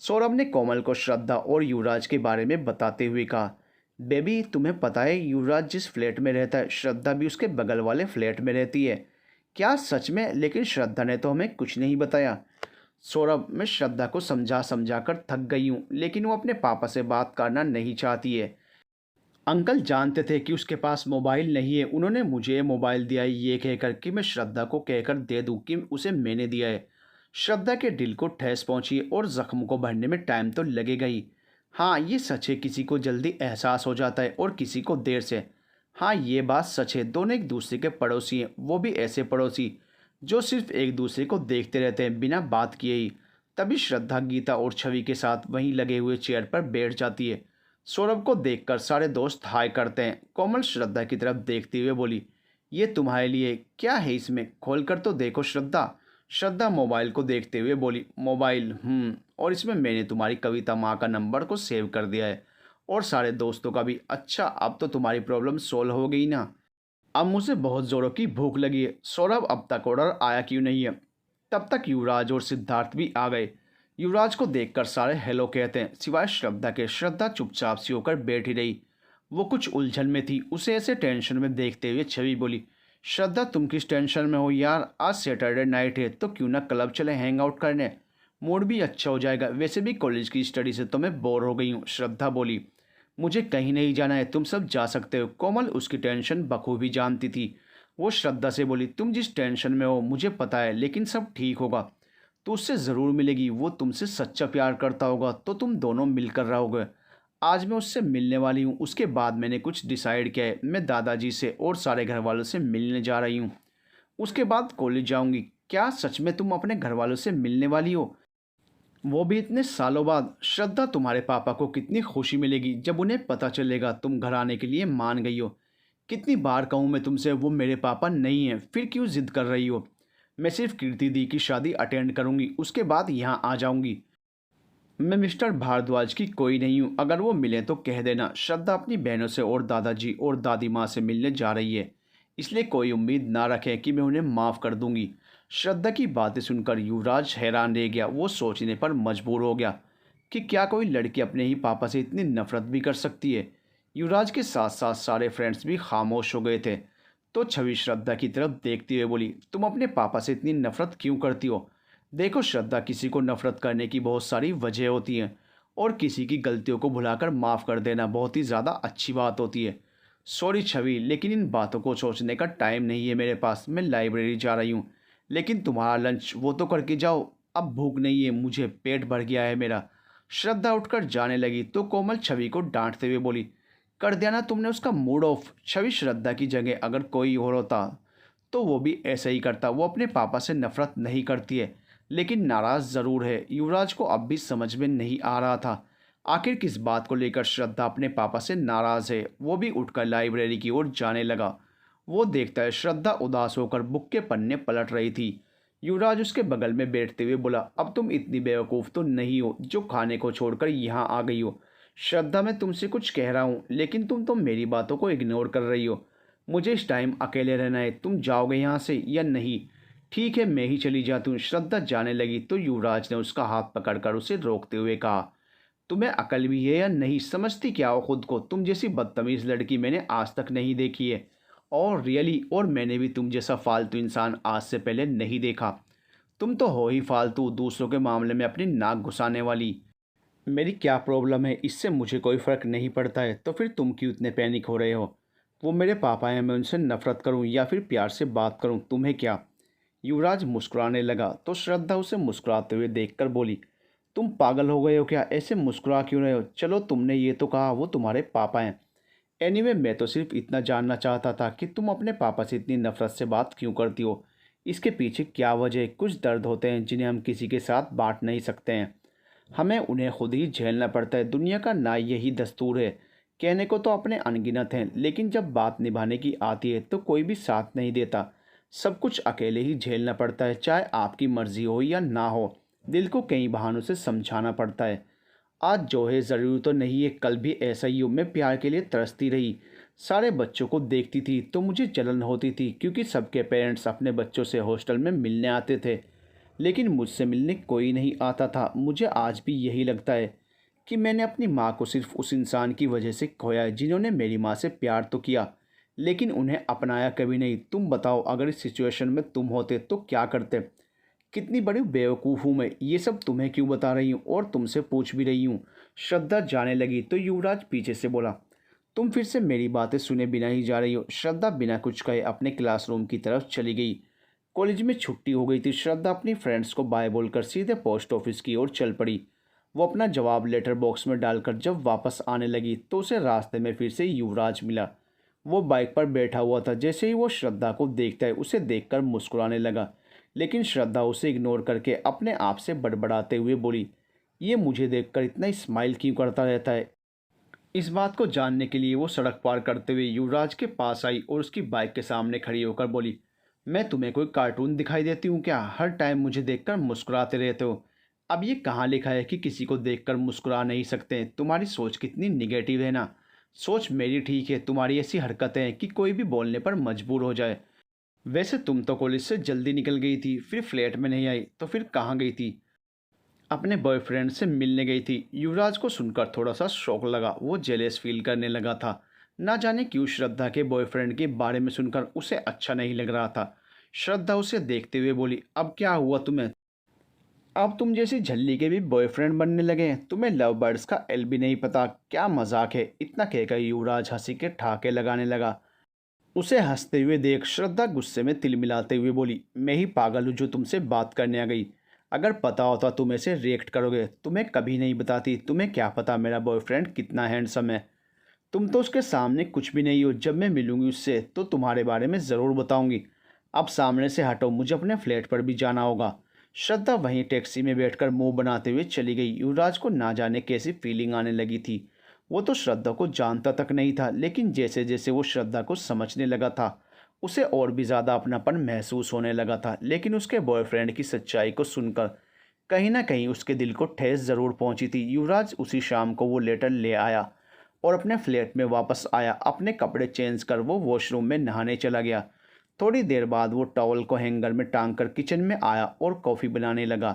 सौरभ ने कोमल को श्रद्धा और युवराज के बारे में बताते हुए कहा, बेबी, तुम्हें पता है युवराज जिस फ्लैट में रहता है श्रद्धा भी उसके बगल वाले फ्लैट में रहती है। क्या सच में? लेकिन श्रद्धा ने तो हमें कुछ नहीं बताया। सौरभ, मैं श्रद्धा को समझा समझा कर थक गई हूँ, लेकिन वो अपने पापा से बात करना नहीं चाहती है। अंकल जानते थे कि उसके पास मोबाइल नहीं है, उन्होंने मुझे मोबाइल दिया है ये कहकर कि मैं श्रद्धा को कहकर दे दूँ कि उसे मैंने दिया है। श्रद्धा के दिल को ठेस पहुंची और जख्म को भरने में टाइम तो लगेगा ही। हाँ, ये सच है, किसी को जल्दी एहसास हो जाता है और किसी को देर से। हाँ, ये बात सच है, दोनों एक दूसरे के पड़ोसी हैं, वो भी ऐसे पड़ोसी जो सिर्फ एक दूसरे को देखते रहते हैं बिना बात किए ही। तभी श्रद्धा गीता और छवि के साथ वहीं लगे हुए चेयर पर बैठ जाती है। सौरभ को देखकर सारे दोस्त हाय करते हैं। कोमल श्रद्धा की तरफ देखते हुए बोली, ये तुम्हारे लिए क्या है, इसमें खोल कर तो देखो श्रद्धा। श्रद्धा मोबाइल को देखते हुए बोली, मोबाइल? और इसमें मैंने तुम्हारी कविता माँ का नंबर को सेव कर दिया है और सारे दोस्तों का भी। अच्छा, अब तो तुम्हारी प्रॉब्लम सोल्व हो गई ना। अब मुझे बहुत ज़ोरों की भूख लगी है। सौरभ, अब तक ऑर्डर आया क्यों नहीं है? तब तक युवराज और सिद्धार्थ भी आ गए। युवराज को देखकर सारे हेलो कहते हैं, सिवाय श्रद्धा के। श्रद्धा चुपचाप सी होकर बैठी रही। वो कुछ उलझन में थी। उसे ऐसे टेंशन में देखते हुए छवि बोली, श्रद्धा तुम किस टेंशन में हो यार? आज सैटरडे नाइट है तो क्यों ना क्लब चले हैंग आउट करने। मूड भी अच्छा हो जाएगा। वैसे भी कॉलेज की स्टडी से तो मैं बोर हो गई हूँ। श्रद्धा बोली, मुझे कहीं नहीं जाना है, तुम सब जा सकते हो। कोमल उसकी टेंशन बखूबी जानती थी। वो श्रद्धा से बोली, तुम जिस टेंशन में हो मुझे पता है, लेकिन सब ठीक होगा। तो उससे ज़रूर मिलेगी। वो तुमसे सच्चा प्यार करता होगा तो तुम दोनों मिलकर रहोगे। आज मैं उससे मिलने वाली हूँ। उसके बाद मैंने कुछ डिसाइड किया है। मैं दादाजी से और सारे घर वालों से मिलने जा रही हूँ। उसके बाद कॉलेज जाऊँगी। क्या सच में तुम अपने घर वालों से मिलने वाली हो? वो भी इतने सालों बाद। श्रद्धा, तुम्हारे पापा को कितनी खुशी मिलेगी जब उन्हें पता चलेगा तुम घर आने के लिए मान गई हो। कितनी बार कहूँ मैं तुमसे, वो मेरे पापा नहीं हैं, फिर क्यों जिद कर रही हो? मैं सिर्फ कीर्ति दी की शादी अटेंड करूँगी, उसके बाद यहाँ आ जाऊँगी। मैं मिस्टर भारद्वाज की कोई नहीं हूँ। अगर वो मिले तो कह देना श्रद्धा अपनी बहनों से और दादाजी और दादी माँ से मिलने जा रही है, इसलिए कोई उम्मीद ना रखें कि मैं उन्हें माफ़ कर दूंगी। श्रद्धा की बातें सुनकर युवराज हैरान रह गया। वो सोचने पर मजबूर हो गया कि क्या कोई लड़की अपने ही पापा से इतनी नफरत भी कर सकती है। युवराज के साथ साथ सारे फ्रेंड्स भी खामोश हो गए थे। तो छवि श्रद्धा की तरफ देखते हुए बोली, तुम अपने पापा से इतनी नफरत क्यों करती हो? देखो श्रद्धा, किसी को नफरत करने की बहुत सारी वजह होती हैं और किसी की गलतियों को भुलाकर माफ़ कर देना बहुत ही ज़्यादा अच्छी बात होती है। सॉरी छवि, लेकिन इन बातों को सोचने का टाइम नहीं है मेरे पास। मैं लाइब्रेरी जा रही हूँ। लेकिन तुम्हारा लंच वो तो करके जाओ। अब भूख नहीं है मुझे, पेट भर गया है मेरा। श्रद्धा उठकर जाने लगी तो कोमल छवि को डांटते हुए बोली, कर दिया ना तुमने उसका मूड ऑफ। छवि, श्रद्धा की जगह अगर कोई और होता तो वो भी ऐसा ही करता। वो अपने पापा से नफरत नहीं करती है, लेकिन नाराज़ ज़रूर है। युवराज को अब भी समझ में नहीं आ रहा था आखिर किस बात को लेकर श्रद्धा अपने पापा से नाराज़ है। वो भी उठकर लाइब्रेरी की ओर जाने लगा। वो देखता है श्रद्धा उदास होकर बुक के पन्ने पलट रही थी। युवराज उसके बगल में बैठते हुए बोला, अब तुम इतनी बेवकूफ़ तो नहीं हो जो खाने को छोड़कर यहाँ आ गई हो। श्रद्धा, मैं तुमसे कुछ कह रहा हूँ लेकिन तुम तो मेरी बातों को इग्नोर कर रही हो। मुझे इस टाइम अकेले रहना है। तुम जाओगे यहाँ से या नहीं? ठीक है, मैं ही चली जाती हूँ। श्रद्धा जाने लगी तो युवराज ने उसका हाथ पकड़कर उसे रोकते हुए कहा, तुम्हें अकल भी है या नहीं? समझती क्या हो खुद को? तुम जैसी बदतमीज़ लड़की मैंने आज तक नहीं देखी है। और रियली, और मैंने भी तुम जैसा फालतू इंसान आज से पहले नहीं देखा। तुम तो हो ही फालतू, दूसरों के मामले में अपनी नाक घुसाने वाली। मेरी क्या प्रॉब्लम है? इससे मुझे कोई फ़र्क नहीं पड़ता है। तो फिर तुम क्यों इतने पैनिक हो रहे हो? वो मेरे पापा हैं, मैं उनसे नफ़रत करूं या फिर प्यार से बात करूं, तुम्हें क्या? युवराज मुस्कुराने लगा तो श्रद्धा उसे मुस्कुराते हुए देखकर बोली, तुम पागल हो गए हो क्या? ऐसे मुस्कुरा क्यों रहे हो? चलो, तुमने ये तो कहा वो तुम्हारे पापा हैं। एनीवे, मैं तो सिर्फ इतना जानना चाहता था कि तुम अपने पापा से इतनी नफ़रत से बात क्यों करती हो। इसके पीछे क्या वजह है? कुछ दर्द होते हैं जिन्हें हम किसी के साथ बांट नहीं सकते हैं। हमें उन्हें खुद ही झेलना पड़ता है। दुनिया का ना यही दस्तूर है। कहने को तो अपने अनगिनत हैं, लेकिन जब बात निभाने की आती है तो कोई भी साथ नहीं देता। सब कुछ अकेले ही झेलना पड़ता है, चाहे आपकी मर्जी हो या ना हो। दिल को कई बहानों से समझाना पड़ता है। आज जो है ज़रूरी तो नहीं है कल भी ऐसा ही हो। मैं प्यार के लिए तरसती रही। सारे बच्चों को देखती थी तो मुझे जलन होती थी, क्योंकि सबके पेरेंट्स अपने बच्चों से हॉस्टल में मिलने आते थे, लेकिन मुझसे मिलने कोई नहीं आता था। मुझे आज भी यही लगता है कि मैंने अपनी माँ को सिर्फ उस इंसान की वजह से खोया है जिन्होंने मेरी माँ से प्यार तो किया, लेकिन उन्हें अपनाया कभी नहीं। तुम बताओ, अगर इस सिचुएशन में तुम होते तो क्या करते? कितनी बड़ी बेवकूफ़ हूँ मैं, ये सब तुम्हें क्यों बता रही हूँ और तुमसे पूछ भी रही हूँ। श्रद्धा जाने लगी तो युवराज पीछे से बोला, तुम फिर से मेरी बातें सुने बिना ही जा रही हो। श्रद्धा बिना कुछ कहे अपने क्लासरूम की तरफ चली गई। कॉलेज में छुट्टी हो गई थी। श्रद्धा अपनी फ्रेंड्स को बाय बोलकर सीधे पोस्ट ऑफिस की ओर चल पड़ी। वो अपना जवाब लेटर बॉक्स में डालकर जब वापस आने लगी तो उसे रास्ते में फिर से युवराज मिला। वो बाइक पर बैठा हुआ था। जैसे ही वो श्रद्धा को देखता है उसे देखकर मुस्कुराने लगा, लेकिन श्रद्धा उसे इग्नोर करके अपने आप से बड़बड़ाते हुए बोली, ये मुझे देखकर इतना स्माइल क्यों करता रहता है? इस बात को जानने के लिए वो सड़क पार करते हुए युवराज के पास आई और उसकी बाइक के सामने खड़ी होकर बोली, मैं तुम्हें कोई कार्टून दिखाई देती हूँ क्या? हर टाइम मुझे देखकर मुस्कुराते रहते हो। अब ये कहाँ लिखा है कि किसी को देखकर मुस्कुरा नहीं सकते? तुम्हारी सोच कितनी निगेटिव है ना। सोच मेरी ठीक है, तुम्हारी ऐसी हरकतें हैं कि कोई भी बोलने पर मजबूर हो जाए। वैसे तुम तो कॉलेज से जल्दी निकल गई थी, फिर फ्लैट में नहीं आई, तो फिर कहाँ गई थी? अपने बॉयफ्रेंड से मिलने गई थी। युवराज को सुनकर थोड़ा सा शौक लगा, वो जेलेस फील करने लगा था। ना जाने क्यों श्रद्धा के बॉयफ्रेंड के बारे में सुनकर उसे अच्छा नहीं लग रहा था। श्रद्धा उसे देखते हुए बोली, अब क्या हुआ तुम्हें? अब तुम जैसी झल्ली के भी बॉयफ्रेंड बनने लगे हैं। तुम्हें लव बर्ड्स का एल भी नहीं पता, क्या मजाक है? इतना कहकर युवराज हंसी के ठहाके लगाने लगा। उसे हंसते हुए देख श्रद्धा गुस्से में तिलमिलाते हुए बोली, मैं ही पागल हूँ जो तुमसे बात करने आ गई। अगर पता होता तुम ऐसे रिएक्ट करोगे, तुम्हें कभी नहीं बताती। तुम्हें क्या पता मेरा बॉयफ्रेंड कितना हैंडसम है। तुम तो उसके सामने कुछ भी नहीं हो। जब मैं मिलूंगी उससे तो तुम्हारे बारे में ज़रूर बताऊंगी। अब सामने से हटो, मुझे अपने फ्लैट पर भी जाना होगा। श्रद्धा वहीं टैक्सी में बैठकर मुंह बनाते हुए चली गई। युवराज को ना जाने कैसी फीलिंग आने लगी थी। वो तो श्रद्धा को जानता तक नहीं था, लेकिन जैसे जैसे वो श्रद्धा को समझने लगा था, उसे और भी ज़्यादा अपनापन महसूस होने लगा था। लेकिन उसके बॉयफ्रेंड की सच्चाई को सुनकर कहीं ना कहीं उसके दिल को ठेस ज़रूर पहुंची थी। युवराज उसी शाम को वो लेटर ले आया और अपने फ्लैट में वापस आया। अपने कपड़े चेंज कर वो वॉशरूम में नहाने चला गया। थोड़ी देर बाद वो टॉवल को हैंगर में टांग कर किचन में आया और कॉफ़ी बनाने लगा।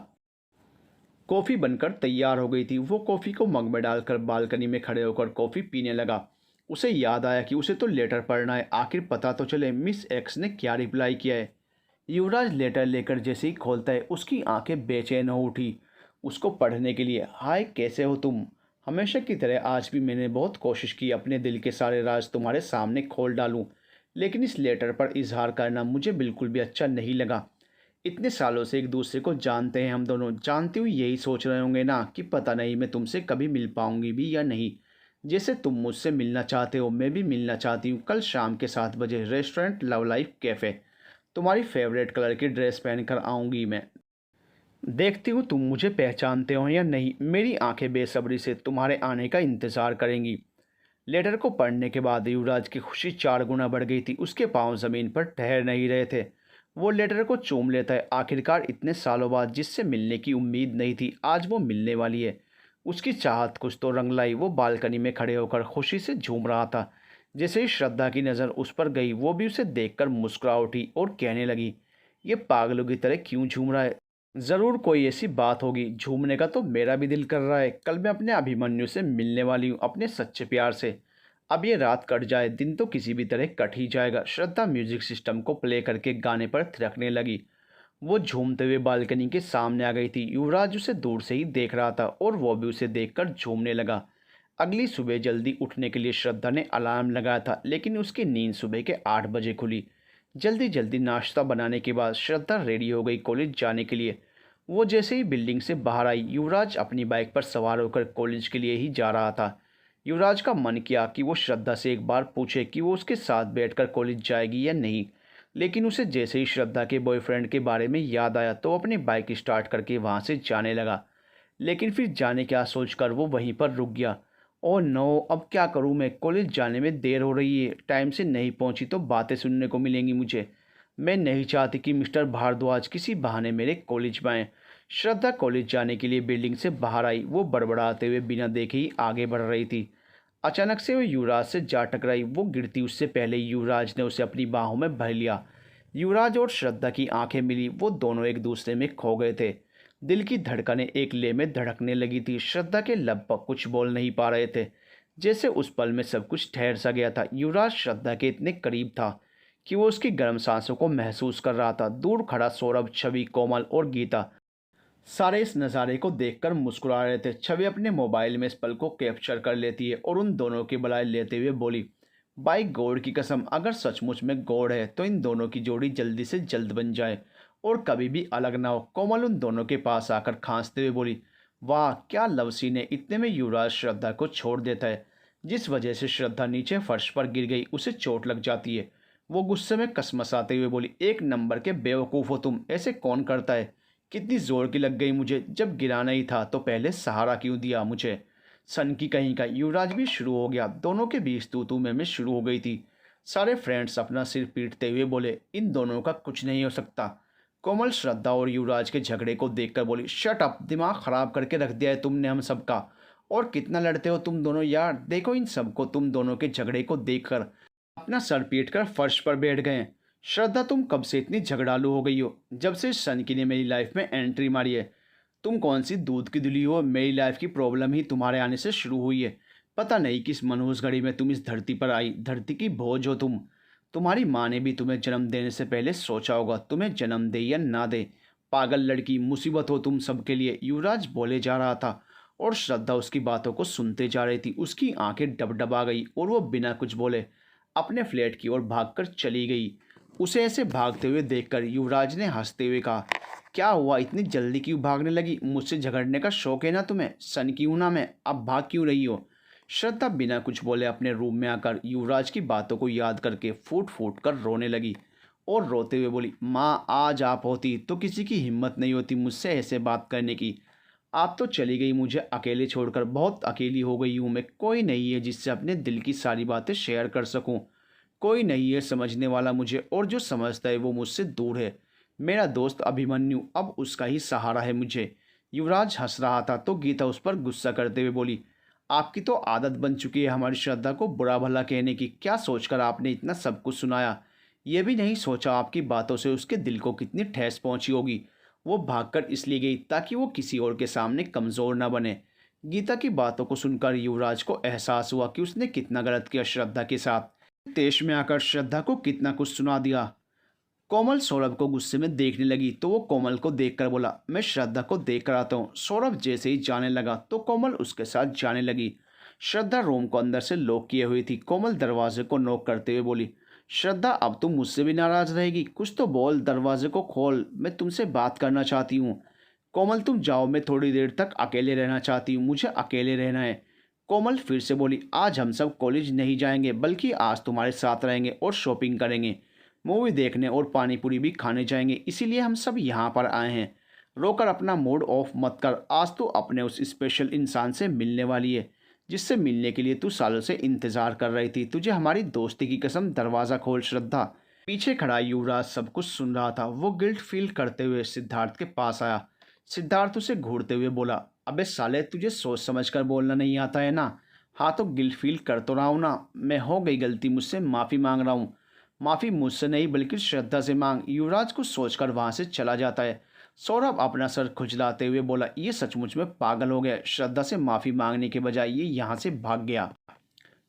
कॉफ़ी बनकर तैयार हो गई थी। वो कॉफ़ी को मग में डालकर बालकनी में खड़े होकर कॉफ़ी पीने लगा। उसे याद आया कि उसे तो लेटर पढ़ना है, आखिर पता तो चले मिस एक्स ने क्या रिप्लाई किया है। युवराज लेटर लेकर जैसे ही खोलता है, उसकी आंखें बेचैन हो उठी उसको पढ़ने के लिए। हाय, कैसे हो तुम? हमेशा की तरह आज भी मैंने बहुत कोशिश की अपने दिल के सारे राज तुम्हारे सामने खोल डालूं, लेकिन इस लेटर पर इजहार करना मुझे बिल्कुल भी अच्छा नहीं लगा। इतने सालों से एक दूसरे को जानते हैं हम दोनों, जानते हुए यही सोच रहे होंगे ना कि पता नहीं मैं तुमसे कभी मिल पाऊंगी भी या नहीं। जैसे तुम मुझसे मिलना चाहते हो, मैं भी मिलना चाहती हूँ। कल शाम के 7 बजे रेस्टोरेंट लव लाइफ कैफ़े। तुम्हारी फेवरेट कलर की ड्रेस पहनकर आऊँगी मैं। देखती हूँ तुम मुझे पहचानते हो या नहीं। मेरी आंखें बेसब्री से तुम्हारे आने का इंतज़ार करेंगी। लेटर को पढ़ने के बाद युवराज की खुशी 4 गुना बढ़ गई थी। उसके पांव ज़मीन पर ठहर नहीं रहे थे। वो लेटर को चूम लेता है। आखिरकार इतने सालों बाद जिससे मिलने की उम्मीद नहीं थी, आज वो मिलने वाली है। उसकी चाहत कुछ तो रंग लाई। वो बालकनी में खड़े होकर खुशी से झूम रहा था। जैसे ही श्रद्धा की नज़र उस पर गई, वो भी उसे देखकर मुस्कुरा उठी और कहने लगी, ये पागलों की तरह क्यों झूम रहा है? ज़रूर कोई ऐसी बात होगी। झूमने का तो मेरा भी दिल कर रहा है। कल मैं अपने अभिमन्यु से मिलने वाली हूँ, अपने सच्चे प्यार से। अब ये रात कट जाए, दिन तो किसी भी तरह कट ही जाएगा। श्रद्धा म्यूजिक सिस्टम को प्ले करके गाने पर थिरकने लगी। वो झूमते हुए बालकनी के सामने आ गई थी। युवराज उसे दूर से ही देख रहा था और वो भी उसे देखकर झूमने लगा। अगली सुबह जल्दी उठने के लिए श्रद्धा ने अलार्म लगाया था, लेकिन उसकी नींद सुबह के 8 बजे खुली। जल्दी जल्दी नाश्ता बनाने के बाद श्रद्धा रेडी हो गई कॉलेज जाने के लिए। वो जैसे ही बिल्डिंग से बाहर आई, युवराज अपनी बाइक पर सवार होकर कॉलेज के लिए ही जा रहा था। युवराज का मन किया कि वो श्रद्धा से एक बार पूछे कि वो उसके साथ बैठकर कॉलेज जाएगी या नहीं, लेकिन उसे जैसे ही श्रद्धा के बॉयफ्रेंड के बारे में याद आया तो अपनी बाइक स्टार्ट करके वहाँ से जाने लगा। लेकिन फिर जाने क्या सोचकर वो वहीं पर रुक गया। ओह नो, अब क्या करूँ मैं? कॉलेज जाने में देर हो रही है। टाइम से नहीं पहुँची तो बातें सुनने को मिलेंगी मुझे। मैं नहीं चाहती कि मिस्टर भारद्वाज किसी बहाने मेरे कॉलेज में आएँ। श्रद्धा कॉलेज जाने के लिए बिल्डिंग से बाहर आई। वो बड़बड़ाते हुए बिना देखे ही आगे बढ़ रही थी। अचानक से वो युवराज से जा टकराई। वो गिरती उससे पहले युवराज ने उसे अपनी बाहों में भर लिया। युवराज और श्रद्धा की आंखें मिली। वो दोनों एक दूसरे में खो गए थे। दिल की धड़कनें एक ले में धड़कने लगी थी। श्रद्धा के लब पर कुछ बोल नहीं पा रहे थे, जैसे उस पल में सब कुछ ठहर सा गया था। युवराज श्रद्धा के इतने करीब था कि वो उसकी गर्म सांसों को महसूस कर रहा था। दूर खड़ा सौरभ, छवि, कोमल और गीता सारे इस नज़ारे को देखकर मुस्कुरा रहे थे। छवि अपने मोबाइल में इस पल को कैप्चर कर लेती है और उन दोनों की बड़ाई लेते हुए बोली, भाई गॉड की कसम, अगर सचमुच में गॉड है तो इन दोनों की जोड़ी जल्दी से जल्द बन जाए और कभी भी अलग ना हो। कोमल उन दोनों के पास आकर खांसते हुए बोली, वाह क्या लव सीन है। इतने में युवराज श्रद्धा को छोड़ देता है, जिस वजह से श्रद्धा नीचे फर्श पर गिर गई। उसे चोट लग जाती है। वो गुस्से में कसमसाते हुए बोली, एक नंबर के बेवकूफ़ हो तुम, ऐसे कौन करता है? कितनी जोर की लग गई मुझे। जब गिराना ही था तो पहले सहारा क्यों दिया मुझे? सन की कहीं का। युवराज भी शुरू हो गया। दोनों के बीच तू तू मैं शुरू हो गई थी। सारे फ्रेंड्स अपना सिर पीटते हुए बोले, इन दोनों का कुछ नहीं हो सकता। कोमल श्रद्धा और युवराज के झगड़े को देखकर बोली, शट अप, दिमाग खराब करके रख दिया है तुमने हम सबका। और कितना लड़ते हो तुम दोनों यार, देखो इन सबको तुम दोनों के झगड़े को देखकर अपना सर पीट कर फर्श पर बैठ गए। श्रद्धा, तुम कब से इतनी झगड़ालू हो गई हो? जब से सनकी ने मेरी लाइफ में एंट्री मारी है। तुम कौन सी दूध की धुली हो? मेरी लाइफ की प्रॉब्लम ही तुम्हारे आने से शुरू हुई है। पता नहीं किस मनहूस घड़ी में तुम इस धरती पर आई। धरती की बोझ हो तुम। तुम्हारी माँ ने भी तुम्हें जन्म देने से पहले सोचा होगा तुम्हें जन्म दे या ना दे। पागल लड़की, मुसीबत हो तुम सबके लिए। युवराज बोले जा रहा था और श्रद्धा उसकी बातों को सुनते जा रही थी। उसकी आंखें डबडबा गई और वो बिना कुछ बोले अपने फ्लैट की ओर भागकर चली गई। उसे ऐसे भागते हुए देखकर युवराज ने हंसते हुए कहा, क्या हुआ, इतनी जल्दी क्यों भागने लगी? मुझसे झगड़ने का शौक है ना तुम्हें? सन क्यों ना मैं, अब भाग क्यों रही हो? श्रद्धा बिना कुछ बोले अपने रूम में आकर युवराज की बातों को याद करके फूट फूट कर रोने लगी और रोते हुए बोली, माँ आज आप होती तो किसी की हिम्मत नहीं होती मुझसे ऐसे बात करने की। आप तो चली गई मुझे अकेले छोड़कर। बहुत अकेली हो गई हूँ मैं। कोई नहीं है जिससे अपने दिल की सारी बातें शेयर कर सकूँ। कोई नहीं है समझने वाला मुझे, और जो समझता है वो मुझसे दूर है। मेरा दोस्त अभिमन्यु अब उसका ही सहारा है मुझे। युवराज हंस रहा था तो गीता उस पर गुस्सा करते हुए बोली, आपकी तो आदत बन चुकी है हमारी श्रद्धा को बुरा भला कहने की। क्या सोचकर आपने इतना सब कुछ सुनाया? ये भी नहीं सोचा आपकी बातों से उसके दिल को कितनी ठेस पहुंची होगी। वो भागकर इसलिए गई ताकि वो किसी और के सामने कमज़ोर न बने। गीता की बातों को सुनकर युवराज को एहसास हुआ कि उसने कितना गलत किया श्रद्धा के साथ। तेज में आकर श्रद्धा को कितना कुछ सुना दिया। कोमल सौरभ को गुस्से में देखने लगी तो वो कोमल को देखकर बोला, मैं श्रद्धा को देख कर आता हूँ। सौरभ जैसे ही जाने लगा तो कोमल उसके साथ जाने लगी। श्रद्धा रूम को अंदर से लॉक किए हुई थी। कोमल दरवाजे को नॉक करते हुए बोली, श्रद्धा अब तुम मुझसे भी नाराज रहेगी? कुछ तो बोल, दरवाजे को खोल, मैं तुमसे बात करना चाहती हूँ। कोमल तुम जाओ, मैं थोड़ी देर तक अकेले रहना चाहती हूँ, मुझे अकेले रहना है। कोमल फिर से बोली, आज हम सब कॉलेज नहीं जाएंगे बल्कि आज तुम्हारे साथ रहेंगे और शॉपिंग करेंगे, मूवी देखने और पानी पूरी भी खाने जाएंगे, इसीलिए हम सब यहाँ पर आए हैं। रोकर अपना मूड ऑफ मत कर। आज तू अपने उस स्पेशल इंसान से मिलने वाली है जिससे मिलने के लिए तू सालों से इंतजार कर रही थी। तुझे हमारी दोस्ती की कसम, दरवाज़ा खोल श्रद्धा। पीछे खड़ा युवराज सब कुछ सुन रहा था। वो गिल्ट फील करते हुए सिद्धार्थ के पास आया। सिद्धार्थ उसे घूरते हुए बोला, अबे साले, तुझे सोच समझ कर बोलना नहीं आता है ना? हाँ तो गिल्ट फील कर तो रहा हूँ ना। मैं, हो गई गलती, मुझसे माफ़ी मांग रहा हूँ। माफ़ी मुझसे नहीं बल्कि श्रद्धा से मांग। युवराज को सोचकर वहाँ से चला जाता है। सौरभ अपना सर खुजलाते हुए बोला, ये सचमुच में पागल हो गया। श्रद्धा से माफ़ी मांगने के बजाय ये यहाँ से भाग गया।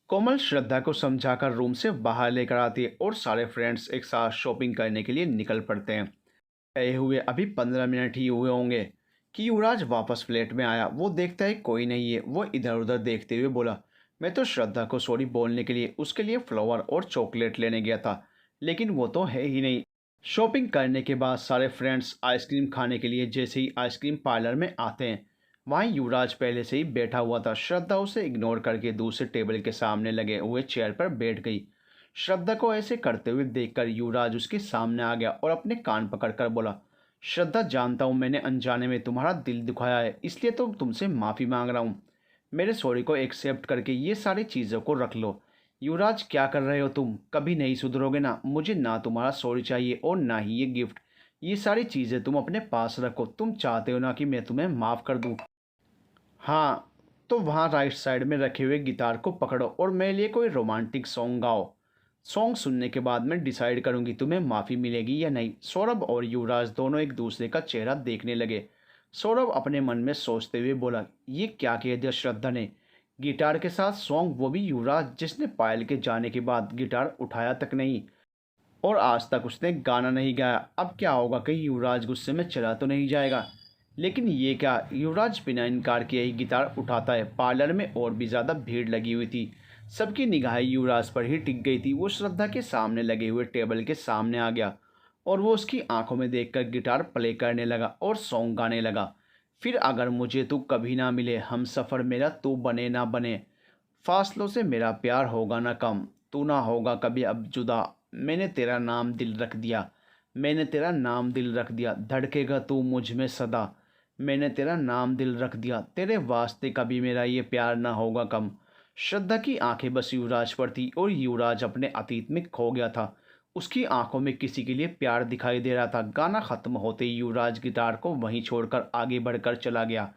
कोमल श्रद्धा को समझाकर रूम से बाहर लेकर आती है और सारे फ्रेंड्स एक साथ शॉपिंग करने के लिए निकल पड़ते हैं। गए हुए अभी 15 मिनट ही हुए होंगे कि युवराज वापस फ्लैट में आया। वो देखता है कोई नहीं है। वो इधर उधर देखते हुए बोला, मैं तो श्रद्धा को सॉरी बोलने के लिए उसके लिए फ्लावर और चॉकलेट लेने गया था, लेकिन वो तो है ही नहीं। शॉपिंग करने के बाद सारे फ्रेंड्स आइसक्रीम खाने के लिए जैसे ही आइसक्रीम पार्लर में आते हैं, वहीं युवराज पहले से ही बैठा हुआ था। श्रद्धा उसे इग्नोर करके दूसरे टेबल के सामने लगे हुए चेयर पर बैठ गई। श्रद्धा को ऐसे करते हुए देखकर युवराज उसके सामने आ गया और अपने कान पकड़कर बोला, श्रद्धा, जानता हूँ मैंने अनजाने में तुम्हारा दिल दुखाया है, इसलिए तो तुमसे माफ़ी मांग रहा हूँ। मेरे सॉरी को एक्सेप्ट करके ये सारी चीज़ों को रख लो। युवराज, क्या कर रहे हो तुम? कभी नहीं सुधरोगे ना? मुझे ना तुम्हारा सॉरी चाहिए और ना ही ये गिफ्ट। ये सारी चीज़ें तुम अपने पास रखो। तुम चाहते हो ना कि मैं तुम्हें माफ़ कर दूँ? हाँ, तो वहाँ राइट साइड में रखे हुए गिटार को पकड़ो और मेरे लिए कोई रोमांटिक सॉन्ग गाओ। सॉन्ग सुनने के बाद मैं डिसाइड करूँगी तुम्हें माफ़ी मिलेगी या नहीं। सौरभ और युवराज दोनों एक दूसरे का चेहरा देखने लगे। सौरभ अपने मन में सोचते हुए बोला, ये क्या कह दिया श्रद्धा ने? गिटार के साथ सॉन्ग, वो भी युवराज जिसने पायल के जाने के बाद गिटार उठाया तक नहीं और आज तक उसने गाना नहीं गाया। अब क्या होगा, कहीं युवराज गुस्से में चला तो नहीं जाएगा? लेकिन ये क्या, युवराज बिना इनकार किए ही गिटार उठाता है। पार्लर में और भी ज़्यादा भीड़ लगी हुई थी। सबकी निगाहें युवराज पर ही टिक गई थी। वो श्रद्धा के सामने लगे हुए टेबल के सामने आ गया और वो उसकी आंखों में देखकर गिटार प्ले करने लगा और सॉन्ग गाने लगा। फिर अगर मुझे तू कभी ना मिले, हम सफ़र मेरा तू बने ना बने, फासलों से मेरा प्यार होगा ना कम, तू ना होगा कभी अब जुदा, मैंने तेरा नाम दिल रख दिया, मैंने तेरा नाम दिल रख दिया, धड़केगा तू मुझ में सदा, मैंने तेरा नाम दिल रख दिया, तेरे वास्ते कभी मेरा ये प्यार ना होगा कम। श्रद्धा की आंखें बस युवराज पर थी और युवराज अपने अतीत में खो गया था। उसकी आंखों में किसी के लिए प्यार दिखाई दे रहा था। गाना खत्म होते ही युवराज गिटार को वहीं छोड़कर आगे बढ़कर चला गया।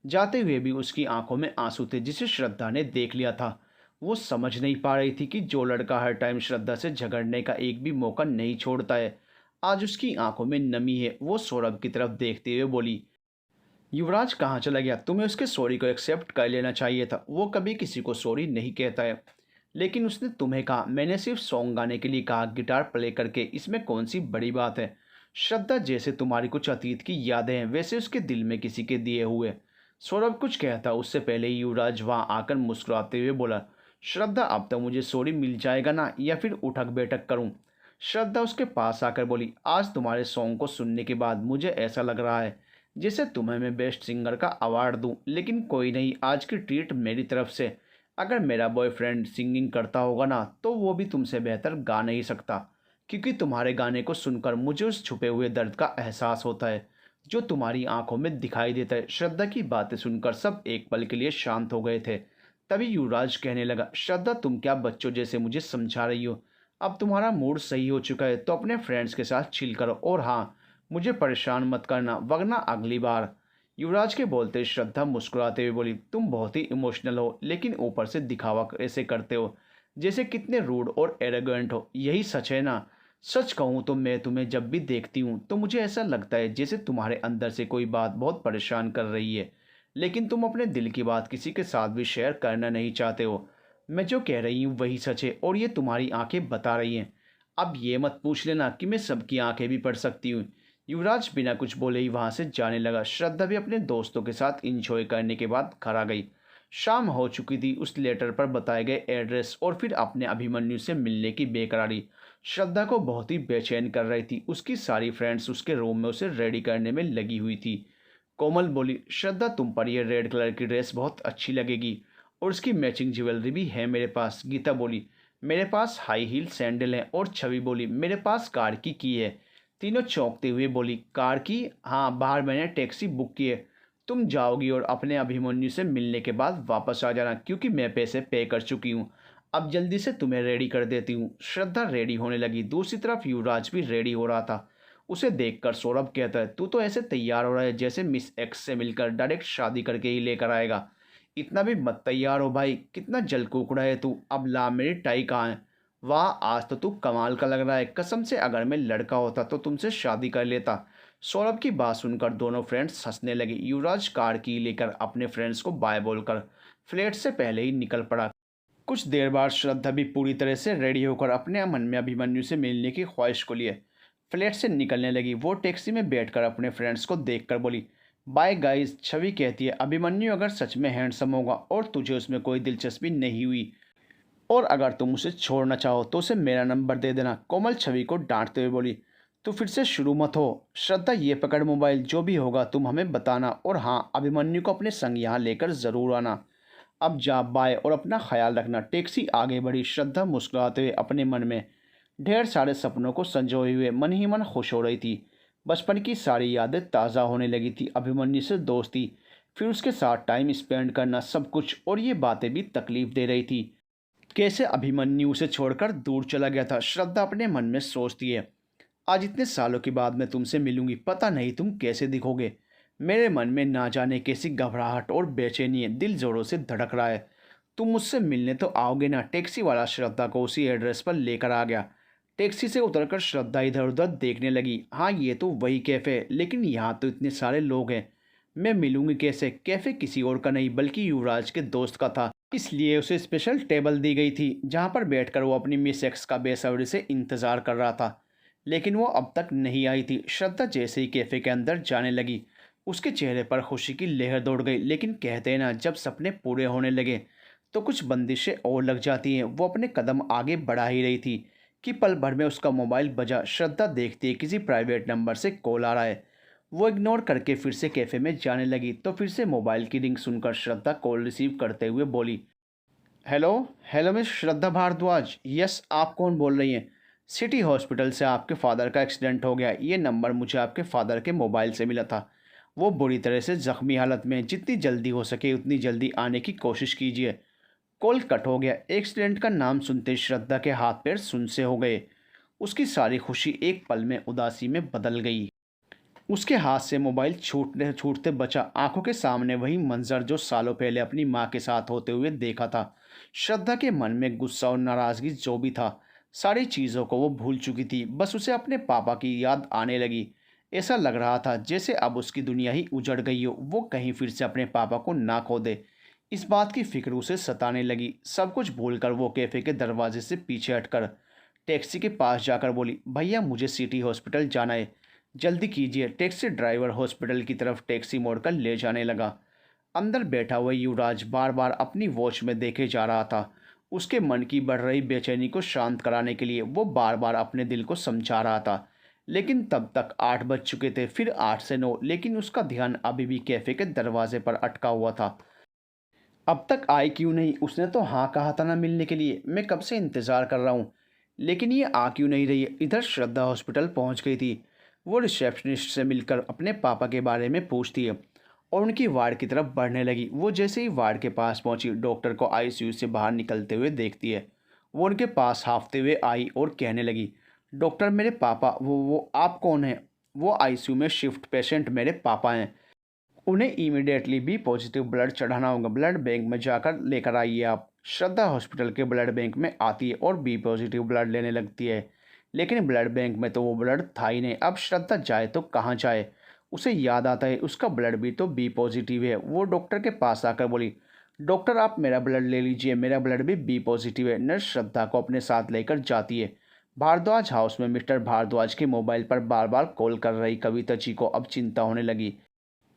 जाते हुए भी उसकी आंखों में आंसू थे जिसे श्रद्धा ने देख लिया था। वो समझ नहीं पा रही थी कि जो लड़का हर टाइम श्रद्धा से झगड़ने का एक भी मौका नहीं छोड़ता है, आज उसकी आंखों में नमी है। वो सौरभ की तरफ देखते हुए बोली, युवराज कहाँ चला गया? तुम्हें उसके सॉरी को एक्सेप्ट कर लेना चाहिए था। वो कभी किसी को सॉरी नहीं कहता है। लेकिन उसने तुम्हें कहा, मैंने सिर्फ सॉन्ग गाने के लिए कहा, गिटार प्ले करके, इसमें कौन सी बड़ी बात है? श्रद्धा, जैसे तुम्हारी कुछ अतीत की यादें हैं वैसे उसके दिल में किसी के दिए हुए। सौरभ कुछ कहता उससे पहले ही युवराज वहाँ आकर मुस्कुराते हुए बोला, श्रद्धा अब तो मुझे सॉरी मिल जाएगा ना, या फिर उठक बैठक करूँ? श्रद्धा उसके पास आकर बोली, आज तुम्हारे सॉन्ग को सुनने के बाद मुझे ऐसा लग रहा है जैसे तुम्हें मैं बेस्ट सिंगर का अवार्ड दूं। लेकिन कोई नहीं, आज की ट्रीट मेरी तरफ से। अगर मेरा बॉयफ्रेंड सिंगिंग करता होगा ना तो वो भी तुमसे बेहतर गा नहीं सकता, क्योंकि तुम्हारे गाने को सुनकर मुझे उस छुपे हुए दर्द का एहसास होता है जो तुम्हारी आंखों में दिखाई देता है। श्रद्धा की बातें सुनकर सब एक पल के लिए शांत हो गए थे। तभी युवराज कहने लगा, श्रद्धा तुम क्या बच्चों जैसे मुझे समझा रही हो? अब तुम्हारा मूड सही हो चुका है तो अपने फ्रेंड्स के साथ चिल करो, और हाँ, मुझे परेशान मत करना वरना अगली बार। युवराज के बोलते श्रद्धा मुस्कुराते हुए बोली, तुम बहुत ही इमोशनल हो, लेकिन ऊपर से दिखावा ऐसे करते हो जैसे कितने रूड और एरोगेंट हो। यही सच है ना? सच कहूँ तो मैं तुम्हें जब भी देखती हूँ तो मुझे ऐसा लगता है जैसे तुम्हारे अंदर से कोई बात बहुत परेशान कर रही है, लेकिन तुम अपने दिल की बात किसी के साथ भी शेयर करना नहीं चाहते हो। मैं जो कह रही हूँ वही सच है और ये तुम्हारी आंखें बता रही हैं। अब ये मत पूछ लेना कि मैं सबकी आंखें भी पढ़ सकती हूँ। युवराज बिना कुछ बोले ही वहां से जाने लगा। श्रद्धा भी अपने दोस्तों के साथ इंजॉय करने के बाद घर आ गई। शाम हो चुकी थी। उस लेटर पर बताए गए एड्रेस और फिर अपने अभिमन्यु से मिलने की बेकरारी श्रद्धा को बहुत ही बेचैन कर रही थी। उसकी सारी फ्रेंड्स उसके रूम में उसे रेडी करने में लगी हुई थी। कोमल बोली, श्रद्धा तुम पर यह रेड कलर की ड्रेस बहुत अच्छी लगेगी और उसकी मैचिंग ज्वेलरी भी है मेरे पास। गीता बोली, मेरे पास हाई हील सैंडल है। और छवि बोली, मेरे पास कार की है। तीनों चौंकते हुए बोली, कार की? हाँ, बाहर मैंने टैक्सी बुक की है। तुम जाओगी और अपने अभिमन्यु से मिलने के बाद वापस आ जाना, क्योंकि मैं पैसे पे कर चुकी हूँ। अब जल्दी से तुम्हें रेडी कर देती हूँ। श्रद्धा रेडी होने लगी। दूसरी तरफ युवराज भी रेडी हो रहा था। उसे देखकर सौरभ कहता है, तू तो ऐसे तैयार हो रहा है जैसे मिस एक्स से मिलकर डायरेक्ट शादी करके ही लेकर आएगा। इतना भी मत तैयार हो भाई, कितना जल कुकड़ा है तू। अब ला, मेरी टाई कहाँ है? वाह, आज तो तू कमाल का लग रहा है। कसम से अगर मैं लड़का होता तो तुमसे शादी कर लेता। सौरभ की बात सुनकर दोनों फ्रेंड्स हंसने लगे। युवराज कार की लेकर अपने फ्रेंड्स को बाय बोलकर फ्लैट से पहले ही निकल पड़ा। कुछ देर बाद श्रद्धा भी पूरी तरह से रेडी होकर अपने मन में अभिमन्यु से मिलने की ख्वाहिश को लिए फ्लैट से निकलने लगी। वो टैक्सी में बैठकर अपने फ्रेंड्स को देखकर बोली, बाय गाइस। छवि कहती है, अभिमन्यु अगर सच में हैंडसम होगा और तुझे उसमें कोई दिलचस्पी नहीं हुई और अगर तुम उसे छोड़ना चाहो तो उसे मेरा नंबर दे देना। कोमल छवि को डांटते हुए बोली, तो फिर से शुरू मत हो। श्रद्धा, ये पकड़ मोबाइल, जो भी होगा तुम हमें बताना, और हाँ, अभिमन्यु को अपने संग यहाँ लेकर ज़रूर आना। अब जा, बाय, और अपना ख्याल रखना। टैक्सी आगे बढ़ी। श्रद्धा मुस्कुराते हुए अपने मन में ढेर सारे सपनों को संजोए हुए मन ही मन खुश हो रही थी। बचपन की सारी यादें ताज़ा होने लगी थी। अभिमन्यु से दोस्ती, फिर उसके साथ टाइम स्पेंड करना, सब कुछ। और ये बातें भी तकलीफ दे रही थी। कैसे अभिमन्यु उसे छोड़कर दूर चला गया था। श्रद्धा अपने मन में सोचती है, आज इतने सालों के बाद मैं तुमसे मिलूंगी, पता नहीं तुम कैसे दिखोगे। मेरे मन में ना जाने कैसी घबराहट और बेचैनी है। दिल जोरों से धड़क रहा है। तुम मुझसे मिलने तो आओगे ना? टैक्सी वाला श्रद्धा को उसी एड्रेस पर लेकर आ गया। टैक्सी से उतरकर श्रद्धा इधर उधर देखने लगी। हाँ, ये तो वही कैफ़े है, लेकिन यहाँ तो इतने सारे लोग हैं, मैं मिलूंगी कैसे? कैफ़े किसी और का नहीं बल्कि युवराज के दोस्त का था, इसलिए उसे स्पेशल टेबल दी गई थी जहाँ पर बैठकर वो अपनी मिस एक्स का बेसब्री से इंतज़ार कर रहा था। लेकिन वो अब तक नहीं आई थी। श्रद्धा जैसे ही कैफ़े के अंदर जाने लगी, उसके चेहरे पर खुशी की लहर दौड़ गई। लेकिन कहते हैं ना, जब सपने पूरे होने लगे तो कुछ बंदिशें और लग जाती हैं। वो अपने कदम आगे बढ़ा ही रही थी कि पल भर में उसका मोबाइल बजा। श्रद्धा देखती है किसी प्राइवेट नंबर से कॉल आ रहा है। वो इग्नोर करके फिर से कैफ़े में जाने लगी तो फिर से मोबाइल की रिंग सुनकर श्रद्धा कॉल रिसीव करते हुए बोली, हेलो। हेलो मिस श्रद्धा भारद्वाज। यस, आप कौन बोल रही हैं? सिटी हॉस्पिटल से आपके फादर का एक्सीडेंट हो गया। ये नंबर मुझे आपके फादर के मोबाइल से मिला था। वो बुरी तरह से ज़ख्मी हालत में हैं। जितनी जल्दी हो सके उतनी जल्दी आने की कोशिश कीजिए। कॉल कट हो गया। एक्सीडेंट का नाम सुनते श्रद्धा के हाथ पैर सुन से हो गए। उसकी सारी खुशी एक पल में उदासी में बदल गई। उसके हाथ से मोबाइल छूटने छूटते बचा। आंखों के सामने वही मंजर जो सालों पहले अपनी माँ के साथ होते हुए देखा था। श्रद्धा के मन में गुस्सा और नाराज़गी जो भी था, सारी चीज़ों को वो भूल चुकी थी। बस उसे अपने पापा की याद आने लगी। ऐसा लग रहा था जैसे अब उसकी दुनिया ही उजड़ गई हो, वो कहीं फिर से अपने पापा को ना खो दे। इस बात की फिक्र उसे सताने लगी। सब कुछ भूलकर वो कैफ़े के दरवाजे से पीछे हटकर टैक्सी के पास जाकर बोली, भैया मुझे सिटी हॉस्पिटल जाना है, जल्दी कीजिए। टैक्सी ड्राइवर हॉस्पिटल की तरफ टैक्सी मोड़कर ले जाने लगा। अंदर बैठा हुआ युवराज बार बार अपनी वॉच में देखे जा रहा था। उसके मन की बढ़ रही बेचैनी को शांत कराने के लिए वो बार बार अपने दिल को समझा रहा था। लेकिन तब तक 8 बज चुके थे, फिर 8 से 9, लेकिन उसका ध्यान अभी भी कैफ़े के दरवाजे पर अटका हुआ था। अब तक आई क्यों नहीं? उसने तो हाँ कहा था ना मिलने के लिए। मैं कब से इंतज़ार कर रहा हूँ, लेकिन ये आ क्यों नहीं रही है? इधर श्रद्धा हॉस्पिटल पहुँच गई थी। वो रिसेप्शनिस्ट से मिलकर अपने पापा के बारे में पूछती है और उनकी वार्ड की तरफ बढ़ने लगी। वो जैसे ही वार्ड के पास पहुंची, डॉक्टर को आईसीयू से बाहर निकलते हुए देखती है। वो उनके पास हांफते हुए आई और कहने लगी, डॉक्टर मेरे पापा। वो आप कौन हैं? वो आईसीयू में शिफ्ट पेशेंट मेरे पापा हैं। उन्हें इमीडिएटली बी पॉजिटिव ब्लड चढ़ाना होगा। ब्लड बैंक में जाकर लेकर आइए आप। श्रद्धा हॉस्पिटल के ब्लड बैंक में आती है और बी पॉजिटिव ब्लड लेने लगती है। लेकिन ब्लड बैंक में तो वो ब्लड था ही नहीं। अब श्रद्धा जाए तो कहाँ जाए? उसे याद आता है उसका ब्लड भी तो बी पॉजिटिव है। वो डॉक्टर के पास आकर बोली, डॉक्टर आप मेरा ब्लड ले लीजिए, मेरा ब्लड भी बी पॉजिटिव है। नर्स श्रद्धा को अपने साथ लेकर जाती है। भारद्वाज हाउस में मिस्टर भारद्वाज के मोबाइल पर बार बार कॉल कर रही कविता जी को अब चिंता होने लगी,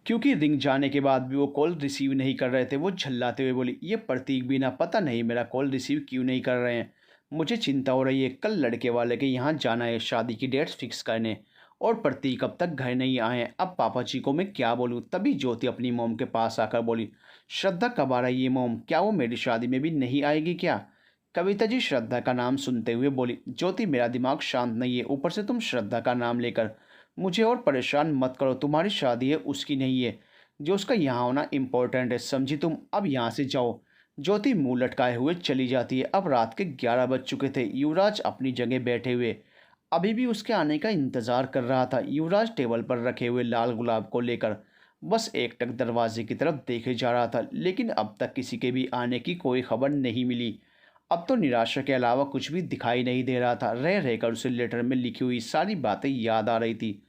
क्योंकि रिंग जाने के बाद भी वो कॉल रिसीव नहीं कर रहे थे। वो झल्लाते हुए बोली, ये प्रतीक भी ना, पता नहीं मेरा कॉल रिसीव क्यों नहीं कर रहे हैं। मुझे चिंता हो रही है। कल लड़के वाले के यहाँ जाना है शादी की डेट्स फिक्स करने, और प्रतीक अब तक घर नहीं आए हैं। अब पापा जी को मैं क्या बोलूँ? तभी ज्योति अपनी मोम के पास आकर बोली, श्रद्धा कब आ रही है मोम? क्या वो मेरी शादी में भी नहीं आएगी क्या? कविता जी श्रद्धा का नाम सुनते हुए बोली, ज्योति मेरा दिमाग शांत नहीं है, ऊपर से तुम श्रद्धा का नाम लेकर मुझे और परेशान मत करो। तुम्हारी शादी है, उसकी नहीं है। जो उसका यहाँ होना इम्पोर्टेंट है, समझी तुम? अब यहाँ से जाओ। ज्योति मुंह लटकाए हुए चली जाती है। अब रात के 11 बज चुके थे। युवराज अपनी जगह बैठे हुए अभी भी उसके आने का इंतजार कर रहा था। युवराज टेबल पर रखे हुए लाल गुलाब को लेकर बस एकटक दरवाजे की तरफ देखे जा रहा था, लेकिन अब तक किसी के भी आने की कोई खबर नहीं मिली। अब तो निराशा के अलावा कुछ भी दिखाई नहीं दे रहा था। रह रहकर उसे लेटर में लिखी हुई सारी बातें याद आ रही थी।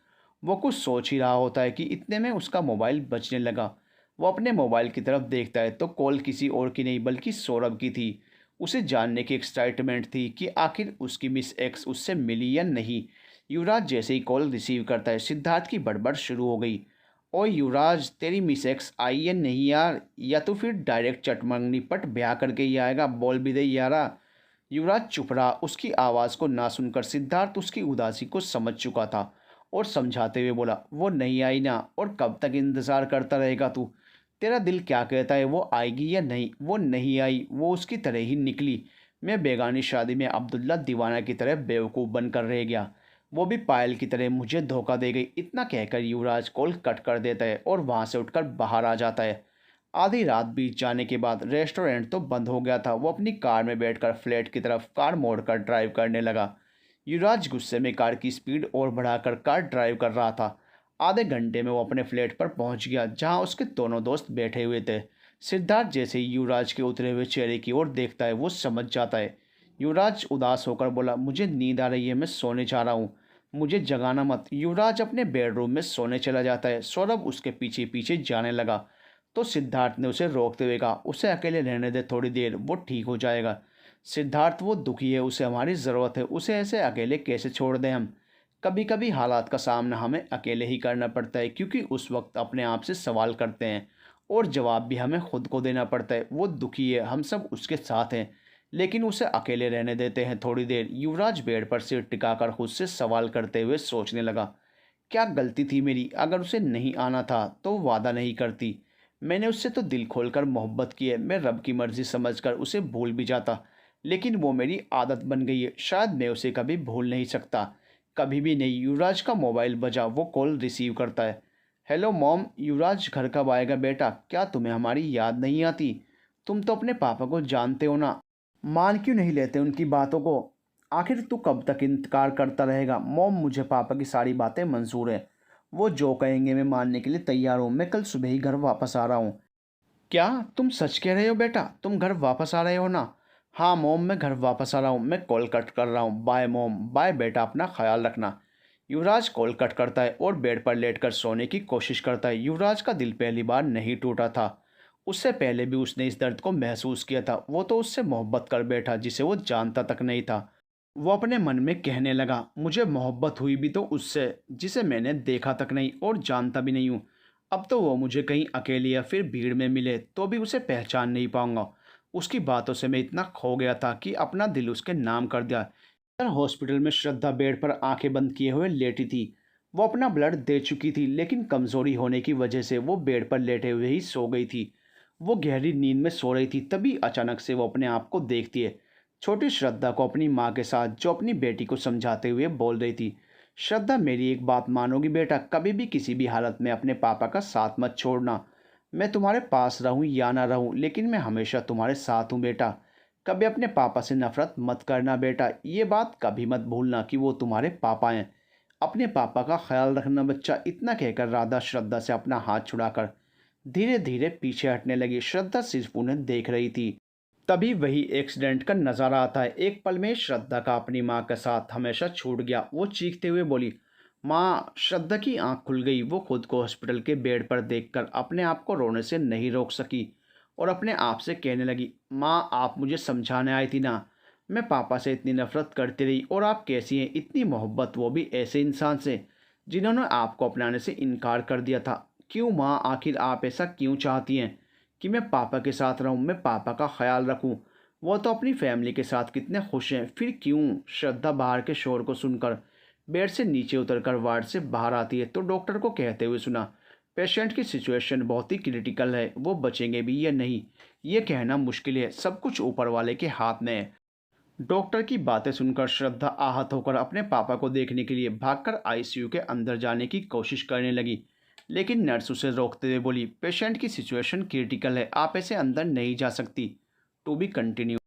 वो कुछ सोच ही रहा होता है कि इतने में उसका मोबाइल बजने लगा। वो अपने मोबाइल की तरफ देखता है तो कॉल किसी और की नहीं बल्कि सौरभ की थी। उसे जानने की एक्साइटमेंट थी कि आखिर उसकी मिस एक्स उससे मिली या नहीं। युवराज जैसे ही कॉल रिसीव करता है, सिद्धार्थ की बड़बड़ शुरू हो गई। ओए युवराज, तेरी मिस एक्स आई या नहीं यार? या तो फिर डायरेक्ट चटमंगनी पट ब्याह करके ही आएगा? बोल भी दे यारा। युवराज चुप रहा। उसकी आवाज़ को ना सुनकर सिद्धार्थ उसकी उदासी को समझ चुका था और समझाते हुए बोला, वो नहीं आई ना, और कब तक इंतज़ार करता रहेगा तू? तेरा दिल क्या कहता है, वो आएगी या नहीं? वो नहीं आई, वो उसकी तरह ही निकली। मैं बेगानी शादी में अब्दुल्ला दीवाना की तरह बेवकूफ़ बनकर रह गया। वो भी पायल की तरह मुझे धोखा दे गई। इतना कहकर युवराज कॉल कट कर देता है और वहाँ से उठकर बाहर आ जाता है। आधी रात बीत जाने के बाद रेस्टोरेंट तो बंद हो गया था। वो अपनी कार में बैठकर फ्लैट की तरफ कार मोड़कर ड्राइव करने लगा। युवराज गुस्से में कार की स्पीड और बढ़ाकर कार ड्राइव कर रहा था। आधे घंटे में वो अपने फ्लैट पर पहुंच गया, जहां उसके दोनों दोस्त बैठे हुए थे। सिद्धार्थ जैसे ही युवराज के उतरे हुए चेहरे की ओर देखता है, वो समझ जाता है। युवराज उदास होकर बोला, मुझे नींद आ रही है, मैं सोने जा रहा हूँ, मुझे जगाना मत। युवराज अपने बेडरूम में सोने चला जाता है। सौरभ उसके पीछे पीछे जाने लगा तो सिद्धार्थ ने उसे रोकते हुए कहा, उसे अकेले रहने दे थोड़ी देर, वो ठीक हो जाएगा। सिद्धार्थ, वो दुखी है, उसे हमारी ज़रूरत है, उसे ऐसे अकेले कैसे छोड़ दें हम? कभी कभी हालात का सामना हमें अकेले ही करना पड़ता है, क्योंकि उस वक्त अपने आप से सवाल करते हैं और जवाब भी हमें खुद को देना पड़ता है। वो दुखी है, हम सब उसके साथ हैं, लेकिन उसे अकेले रहने देते हैं थोड़ी देर। युवराज बेड पर सिर टिकाकर खुद से सवाल करते हुए सोचने लगा, क्या गलती थी मेरी? अगर उसे नहीं आना था तो वो वादा नहीं करती। मैंने उससे तो दिल खोलकर मोहब्बत की है। मैं रब की मर्ज़ी समझकर उसे भूल भी जाता, लेकिन वो मेरी आदत बन गई है। शायद मैं उसे कभी भूल नहीं सकता, कभी भी नहीं। युवराज का मोबाइल बजा। वो कॉल रिसीव करता है। हेलो मॉम, युवराज घर कब आएगा बेटा? क्या तुम्हें हमारी याद नहीं आती? तुम तो अपने पापा को जानते हो ना, मान क्यों नहीं लेते उनकी बातों को? आखिर तू कब तक इनकार करता रहेगा? मॉम, मुझे पापा की सारी बातें मंजूर है। वो जो कहेंगे मैं मानने के लिए तैयार हूँ। मैं कल सुबह ही घर वापस आ रहा हूँ। क्या तुम सच कह रहे हो बेटा? तुम घर वापस आ रहे हो ना? हाँ मॉम, मैं घर वापस आ रहा हूँ। मैं कॉल कट कर रहा हूँ। Bye mom. बाय बेटा, अपना ख्याल रखना। युवराज कॉल कट करता है और बेड पर लेटकर सोने की कोशिश करता है। युवराज का दिल पहली बार नहीं टूटा था। उससे पहले भी उसने इस दर्द को महसूस किया था। वो तो उससे मोहब्बत कर बैठा जिसे वो जानता तक नहीं था। वो अपने मन में कहने लगा, मुझे मोहब्बत हुई भी तो उससे जिसे मैंने देखा तक नहीं और जानता भी नहीं हूँ। अब तो वो मुझे कहीं अकेले या फिर भीड़ में मिले तो भी उसे पहचान नहीं पाऊंगा। उसकी बातों से मैं इतना खो गया था कि अपना दिल उसके नाम कर दिया। इधर हॉस्पिटल में श्रद्धा बेड पर आंखें बंद किए हुए लेटी थी। वो अपना ब्लड दे चुकी थी, लेकिन कमज़ोरी होने की वजह से वो बेड पर लेटे हुए ही सो गई थी। वो गहरी नींद में सो रही थी, तभी अचानक से वो अपने आप को देखती है। छोटी श्रद्धा को अपनी माँ के साथ, जो अपनी बेटी को समझाते हुए बोल रही थी, श्रद्धा मेरी एक बात मानोगी बेटा? कभी भी किसी भी हालत में अपने पापा का साथ मत छोड़ना। मैं तुम्हारे पास रहूं या ना रहूं, लेकिन मैं हमेशा तुम्हारे साथ हूं बेटा। कभी अपने पापा से नफरत मत करना बेटा। ये बात कभी मत भूलना कि वो तुम्हारे पापा हैं। अपने पापा का ख्याल रखना बच्चा। इतना कहकर राधा श्रद्धा से अपना हाथ छुड़ाकर धीरे धीरे पीछे हटने लगी। श्रद्धा सिर्फ उन्हें देख रही थी। तभी वही एक्सीडेंट का नज़ारा आता है। एक पल में श्रद्धा का अपनी माँ के साथ हमेशा छूट गया। वो चीखते हुए बोली, माँ। श्रद्धा की आंख खुल गई। वो खुद को हॉस्पिटल के बेड पर देखकर अपने आप को रोने से नहीं रोक सकी और अपने आप से कहने लगी, माँ, आप मुझे समझाने आई थी ना। मैं पापा से इतनी नफरत करती रही और आप कैसी हैं? इतनी मोहब्बत, वो भी ऐसे इंसान से जिन्होंने आपको अपनाने से इनकार कर दिया था। क्यों माँ? आखिर आप ऐसा क्यों चाहती हैं कि मैं पापा के साथ रहूं, मैं पापा का ख्याल रखूं? वो तो अपनी फैमिली के साथ कितने खुश हैं। फिर क्यों? श्रद्धा बाहर के शोर को सुनकर बेड से नीचे उतरकर वार्ड से बाहर आती है तो डॉक्टर को कहते हुए सुना, पेशेंट की सिचुएशन बहुत ही क्रिटिकल है। वो बचेंगे भी या नहीं ये कहना मुश्किल है। सब कुछ ऊपर वाले के हाथ में है। डॉक्टर की बातें सुनकर श्रद्धा आहत होकर अपने पापा को देखने के लिए भागकर आईसीयू के अंदर जाने की कोशिश करने लगी, लेकिन नर्स उसे रोकते हुए बोली, पेशेंट की सिचुएशन क्रिटिकल है, आप ऐसे अंदर नहीं जा सकती। To be continue.